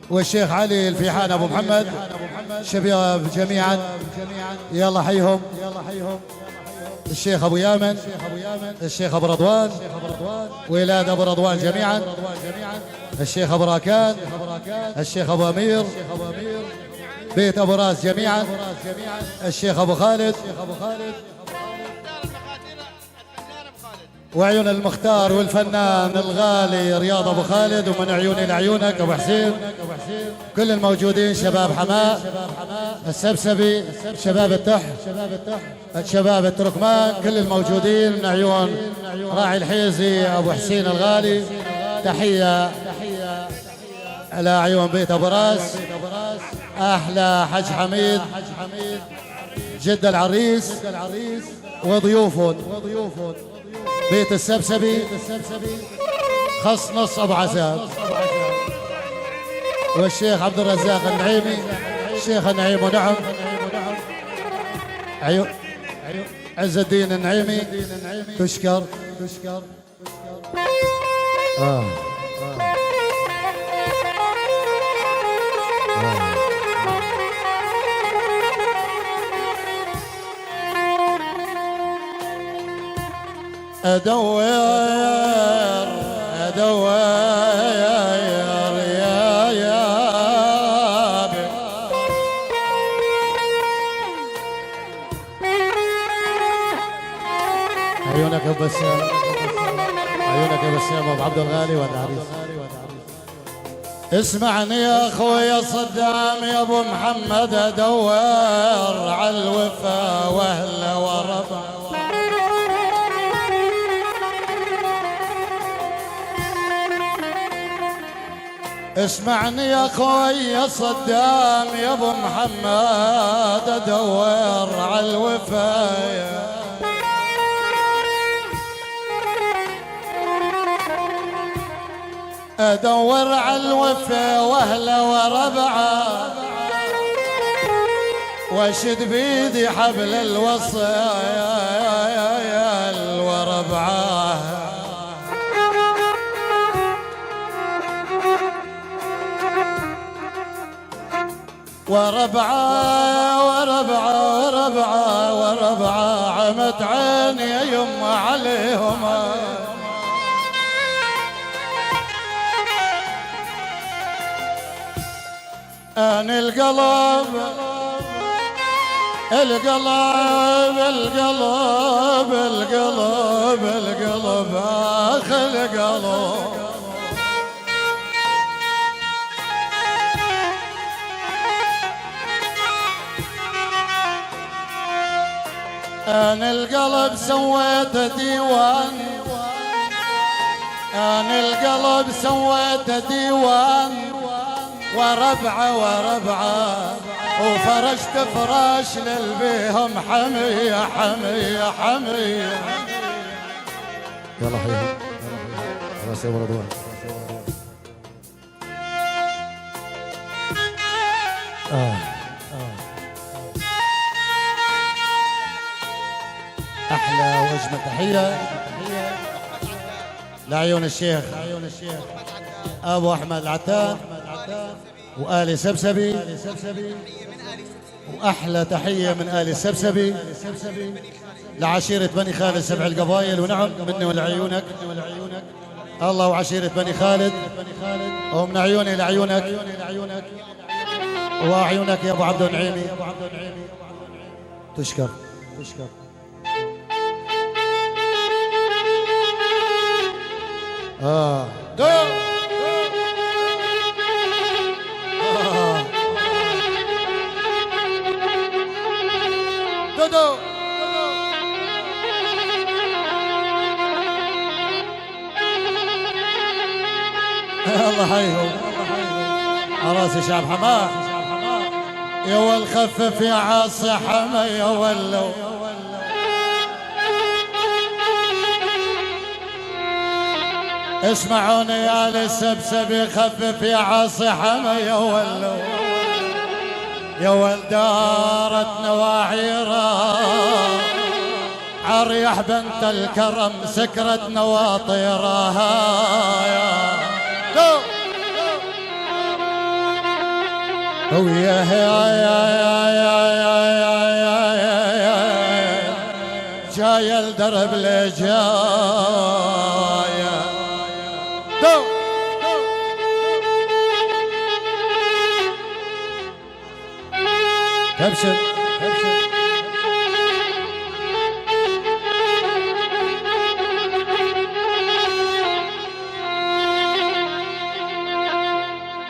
والشيخ علي الفيحان أبو محمد. شباب جميعا يلا حيهم. الشيخ أبو يامن، الشيخ أبو رضوان، ولاد أبو رضوان جميعا. الشيخ أبو راكان، الشيخ أبو أمير، بيت أبو راس جميعا. الشيخ أبو خالد، وعيون المختار والفنان الغالي رياض أبو خالد. ومن عيوني لعيونك أبو حسين، كل الموجودين. شباب حماة، السبسبي، شباب التح، شباب التركمان، كل الموجودين. من عيون راعي الحيزي أبو حسين الغالي، تحية على عيون بيت أبو راس. أحلى حج حميد، جد العريس وضيوفهم. بيت السبسبي، خص نص أبو عساب، والشيخ عبد الرزاق النعيمي، الشيخ النعيم ونعم. عز الدين النعيمي، تشكر. ادور يا بي. عيونك يا ابو بسام، عيونك يا بسام ابو عبد الغالي والعريس. اسمعني يا اخويا صدام يا ابو محمد، ادور على الوفا واهله وربع. اسمعني يا اخويا صدام يا ابو محمد، ادور على الوفا ادور على الوفا واهله وربعه، واشد بيدي حبل الوصايا وربعه. وربعه عمت عيني يما عليهم. أنا القلب آخ القلب. أنا القلب سويت ديوان، أنا القلب سويت ديوان وربعه وفرشت فراش للبيهم حمية. يلا حيهم خلاص يا رضوان. احلى واجمل تحيه لعيون الشيخ ابو احمد العتاب وآل سبسبي، وأحلى تحية من آل سبسبي لعشيرة بني خالد سبع القبائل. ونعم مني ولعيونك الله، وعشيرة بني خالد ومن عيوني لعيونك وعيونك يا أبو عبد النعيمي. تشكر. دودو الله حيهم عراسي شعب حماه. يا والخفف يا عاصي حما يا ولو. اسمعوني يا للسبسب خفف يا عاصي حما يا ولو. يا ولدارت نواعيرا عريح بنت الكرم سكرت نواطيرها. جاي الدرب لجاية ابشر.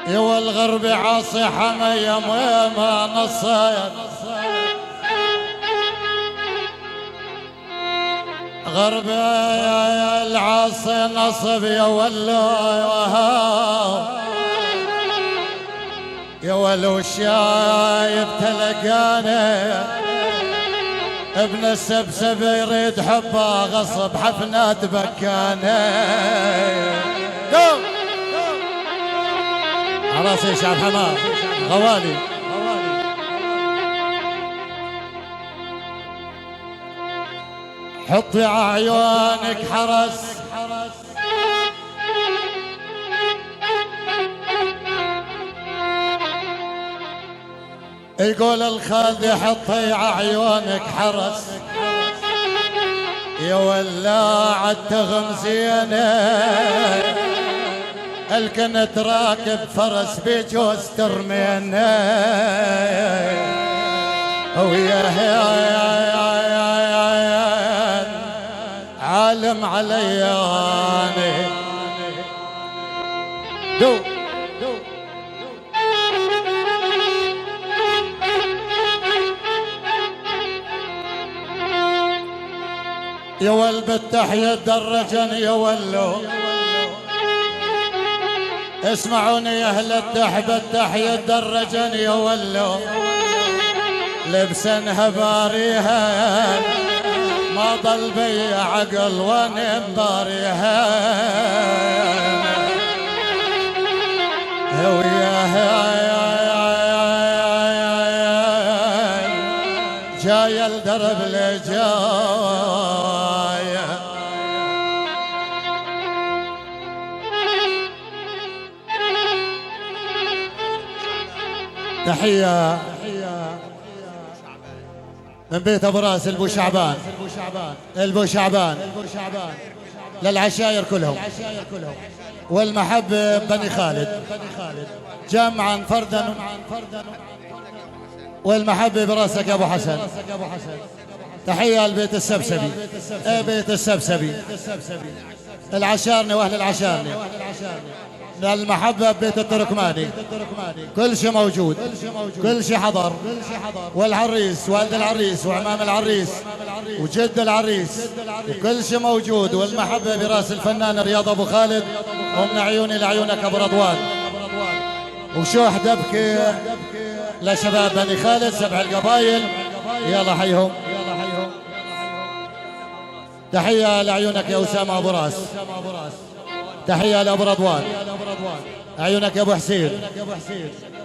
يا والغرب عاصي حمية ما نصايد غرب العاصي نصب يا ولو شايب تلقاني ابن السبسب يريد حبه غصب حفنات بكاني. عراسي شعب حماه غوالي. حطي عيونك حرس يقول الخالد حطي عيونك حرس يا ولاعة تغمزينه الكنت راكب فرس بجوز ترمينه ويا عالم علياني دو يا والبتح يدرجن يا ولو اسمعوني يا اهل التح بتح يدرجن يا ولو لبسن هباريها ما ضل بي عقل وانا مباريها جاي الدرب لجاية تحية من بيت ابو راس البو شعبان للعشاير كلهم والمحبة بني خالد جمعا فردا والمحبة براسك يا ابو حسن. تحية لبيت السبسبي بيت السبسبي العشارني واهل العشارني المحبة ببيت التركماني كل شيء موجود كل شيء حضر والعريس والد العريس وعمام العريس وجد العريس وكل شيء موجود والمحبة براس الفنان رياض ابو خالد ومن عيوني لعيونك ابو رضوان وشوح دبكي لشباب بني خالد سبع القبايل يلا حيهم. تحية لعيونك يا أسامة أبو راس تحية لأبو رضوان عيونك يا أبو حسين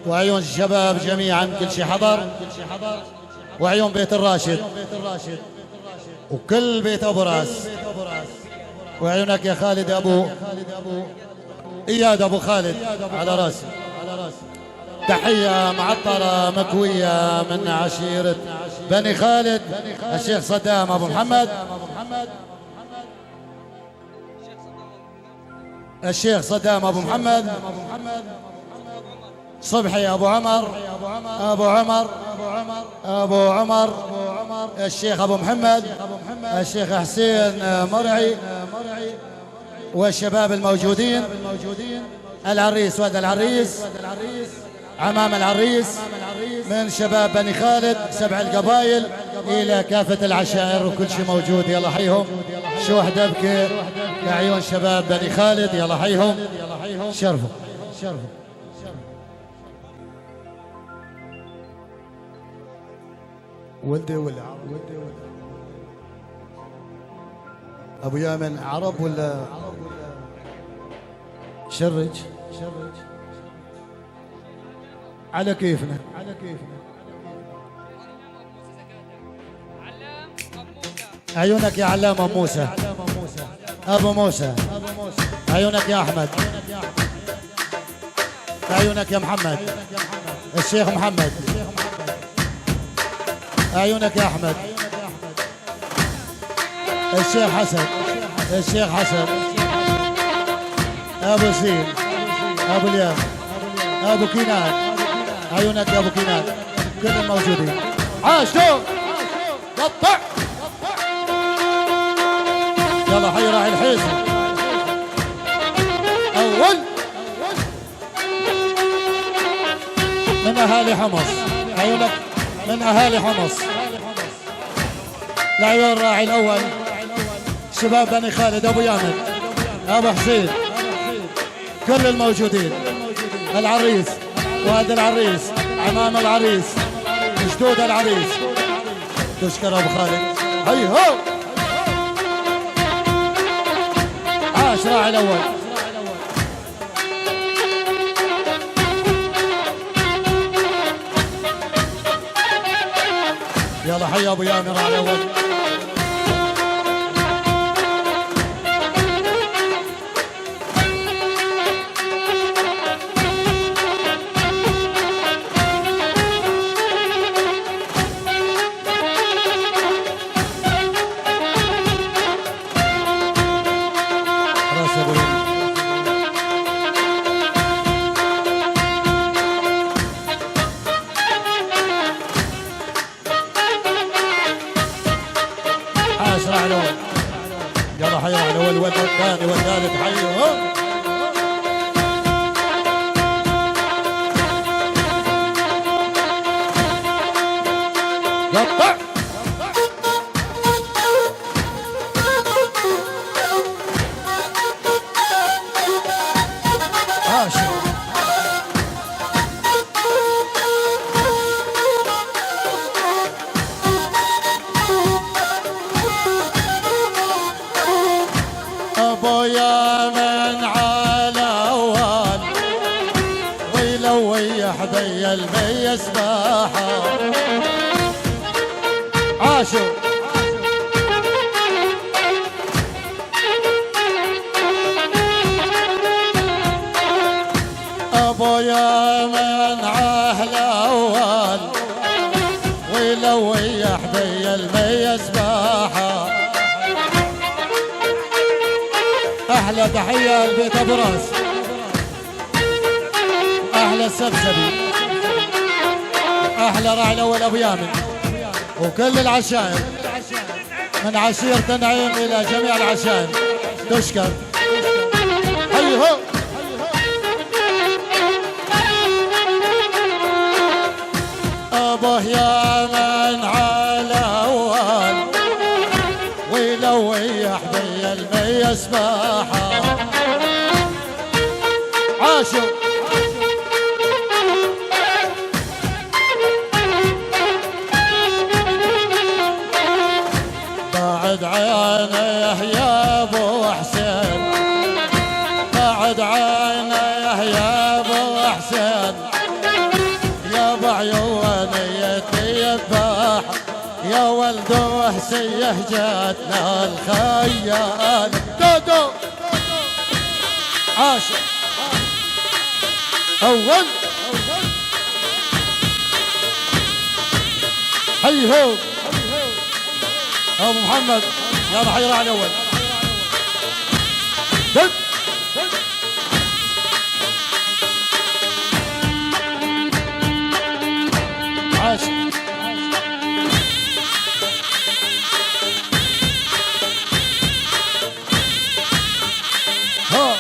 وعيون الشباب جميعا كل شيء حضر وعيون بيت الراشد وكل بيت أبو راس وعيونك يا خالد أبو إياد أبو خالد على راسي. تحية معطرة مكوية من عشيرة بني خالد الشيخ صدام أبو محمد الشيخ صدام أبو محمد صبحي أبو عمر أبو عمر الشيخ أبو محمد الشيخ حسين مرعي والشباب الموجودين العريس والد العريس عمام العريس من شباب بني خالد سبع القبائل إلى كافة العشائر وكل شيء موجود يلا حيهم. شوح دبكي لعيون شباب بني خالد يلا حيهم شرفوا ولدي أبو يامن عرب ولا شرج على كيفنا عيونك يا علام أبو موسى أبو موسى عيونك يا أحمد عيونك يا محمد الشيخ محمد عيونك يا أحمد الشيخ حسن أبو سين أبو اليام أبو كينان عيونك يا أبو كينان كل الموجودين عاش دوم قطع يلا حي راعي الحيصة أول من أهالي حمص عيونك من أهالي حمص العيون راعي الأول شباب بني خالد أبو يامن أبو حسين كل الموجودين العريس والد العريس عمام العريس جدود العريس تشكر أبو خالد هي هو عاش راعي الأول يلا حي أبو يامن راعي الأول الاول والثاني والثالث حيهم. قطع ابويا من على اول ويلوي حبي المي سباحه عاشوا ابويا من عهل اول ويلوي حبي المي سباحه. احلى تحيه لبيت ابو راس، احلى السبسبي، احلى راعي الاول ابو يامن وكل العشائر من عشيرة نعيم الى جميع العشائر تشكر. هيهو ابوه يا من على اول ويلوي حبي المي سباحه عاشوا بعد عينيه يا ابو حسين، بعد عينيه يا ابو حسين، يا بعيونيتي يذبح يا ولد وحسيه جاتنا الخيال. دودو عاشق اول هيهو ابو محمد يا ضحيه راعي الاول. دد عاشق ها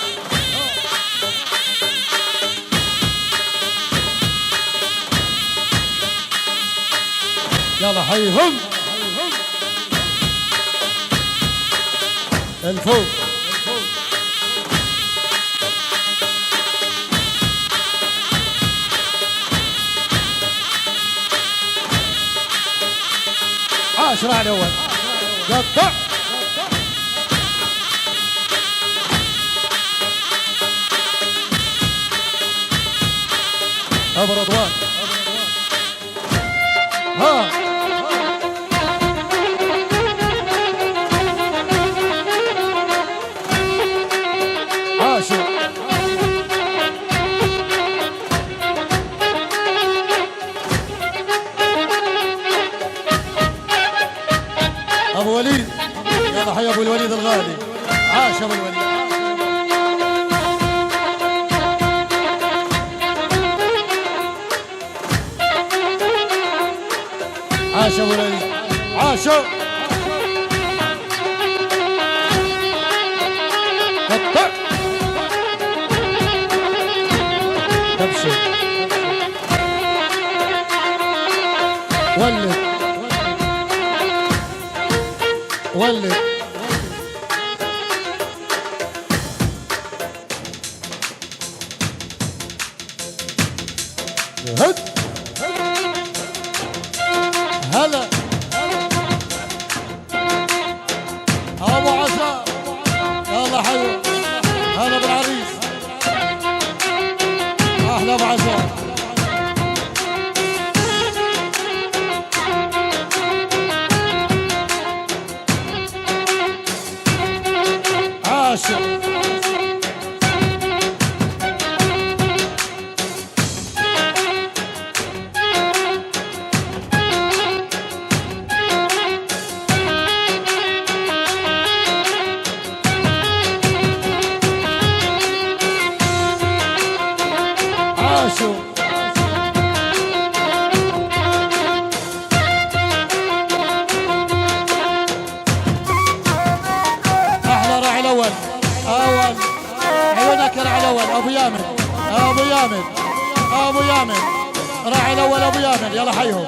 يلا حيهم الفوق. عاشر على الاول قطع ابو رضوان ها عاشر ابو وليد يا ضحيه ابو الوليد الغالي. عاش ابو الوليد عاش ابو الوليد عاشوا قطع تبشر ولد ولد هد هلا ابو عزام يلا حلو هلا بالعريس احلى ابو عزام عاشق راعي الاول ابو يامن، ابو يامن، ابو يامن، راعي الاول ابو يامن، يلا حيهم.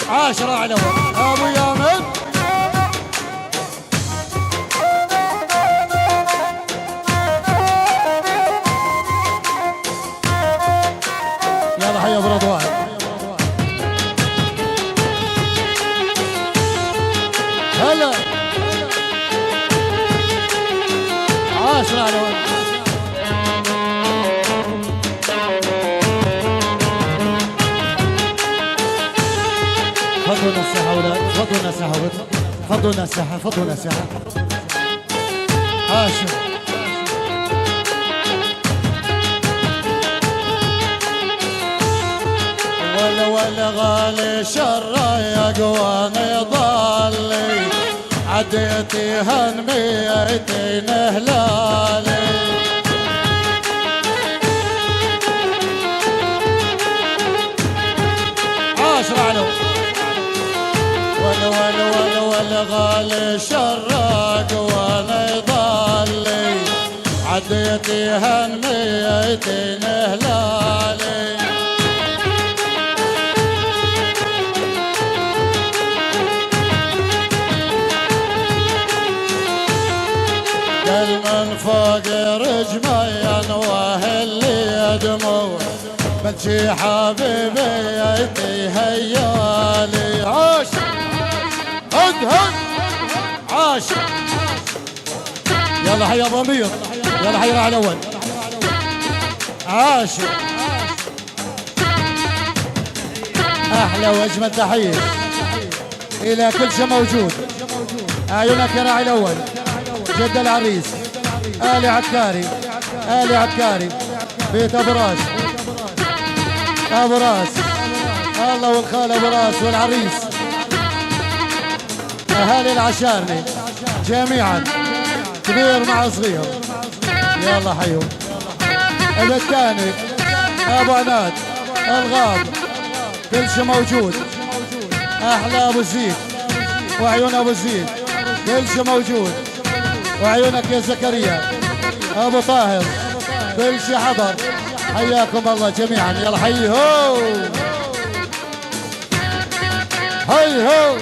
عاش راعي الاول ابو يامن. يلا حي ابو رضوان. هلا عاش راعي الاول. فضلوا الساحة أولاد، فضلوا الساحة، فضلوا الساحة، فضلوا الساحة. عاشوا. ولا غالي شر يقواني ضالي، عديتي هنميتين هلالي. عاش رعنو. ولا غالي شرق وانا ضالي، عديتي هنميتين هلالي. قل من فوق رجمي واهلي دموع، بلجي حبيبي هيالي. عاش هد هد عاش. يلا حي ابو امير، يلا حي راعي الاول. عاش. احلى واجمل تحيه الى كل شيء موجود. عيونك يا راعي الاول، جد العريس، آل عكاري، آل عكاري، بيت ابو راس، ابو راس، الله والخال ابو راس والعريس، اهالي العشارني جميعا كبير مع صغير. يلا حيهم. الثاني ابو عناد، الغاب، كل شيء موجود. احلى ابو زيد وعيون ابو زيد، كل شيء موجود. وعيونك يا زكريا، ابو طاهر، كل شيء حضر. حياكم الله جميعا. يلا حي هو، هي هو.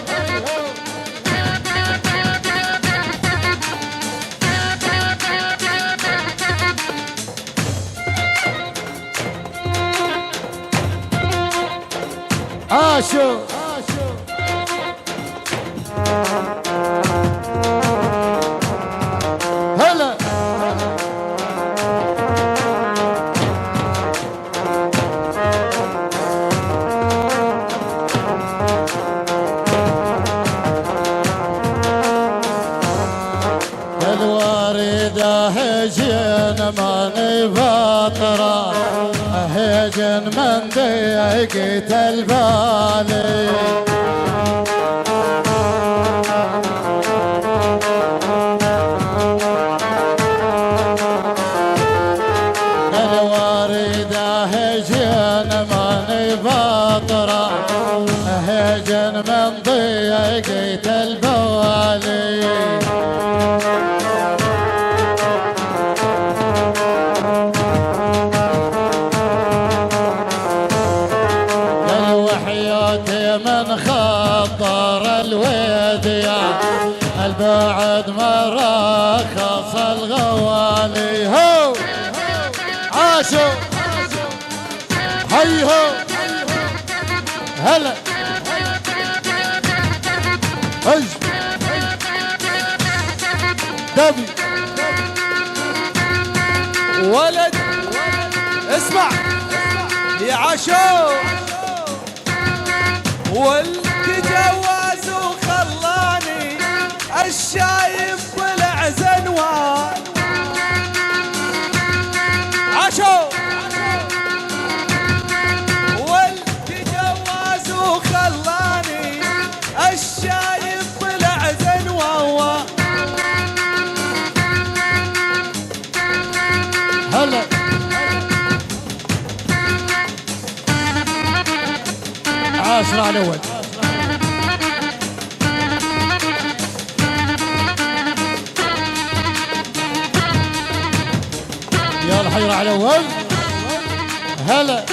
عاشوا. هلا الوردة هجين ماني فاطرة، هجين من ضيقت البالي. الوردة هجين ماني فاطرة، هجين من ضيقت البالي. من خطر الوديع البعد ما رخص الغوالي. هو عاشوا. هي هو. هلا هج دبي ولد. اسمع يا عاشوا، والتجاوز وخلاني الشايب طلع زنوان. عاشوا. والتجاوز وخلاني الشايب طلع زنوان. هلا عاشر على الاول. هلا الحيرة على اول هلا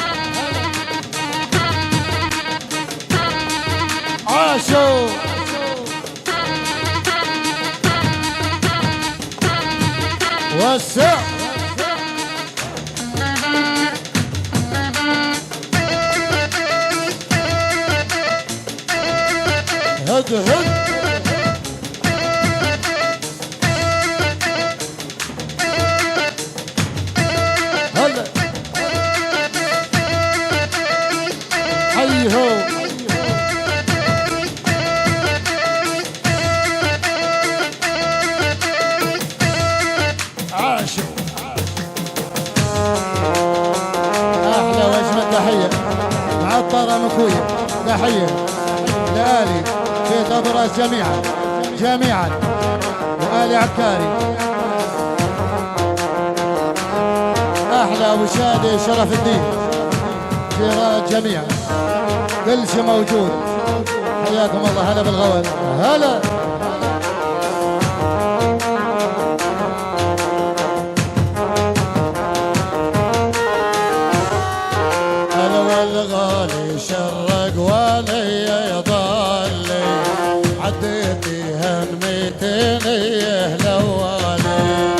عاشوا وسع هد هد هلا حيهو عاشوا احلى واجمل تحيه مع الطاره مكويه تحيه لآلي بيت ابو راس جميعا جميعا وآلي عكاري احلى ابو شادي شرف الدين جيران جميعا كل شيء موجود حياكم الله هلا بالغول هلا هلا والغالي شرق ولي يضلي عديتي هنميتني اهلوالي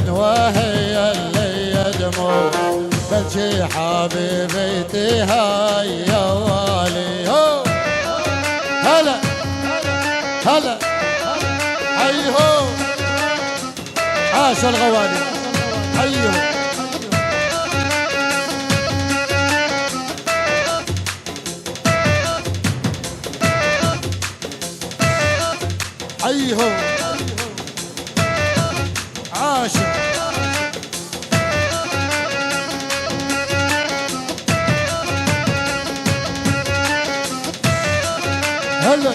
وهي اللي يدمو بلشي حبيبتي هاي يا والي هلا هلا حيهو عاش الغوالي حيهو حيهو عاش هلا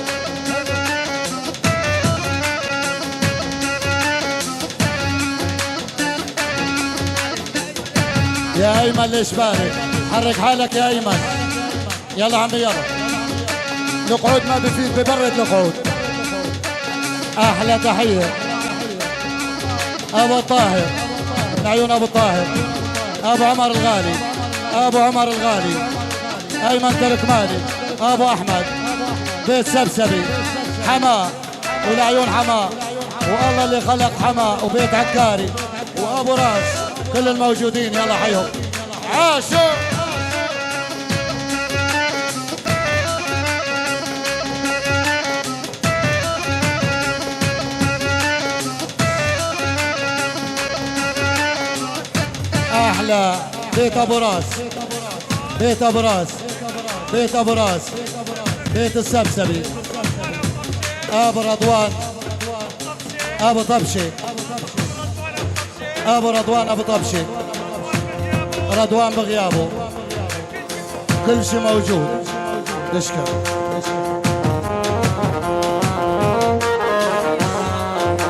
يا ايمن ليش بارد حرك حالك يا ايمن يلا عمي يلا القعود ما بفيد ببرد القعود احلى تحيه ابو طاهر من عيون ابو طاهر ابو عمر الغالي ابو عمر الغالي ايمن تركماني ابو احمد بيت سبسبي حماه ولعيون حماه والله اللي خلق حماه وبيت عكاري وابو راس كل الموجودين يلا حيهم عاشوا احلى بيت ابو راس بيت ابو راس بيت ابو راس بيت السبسبي ابو رضوان ابو طبشي ابو رضوان ابو طبشي رضوان بغيابه كل شيء موجود تشكر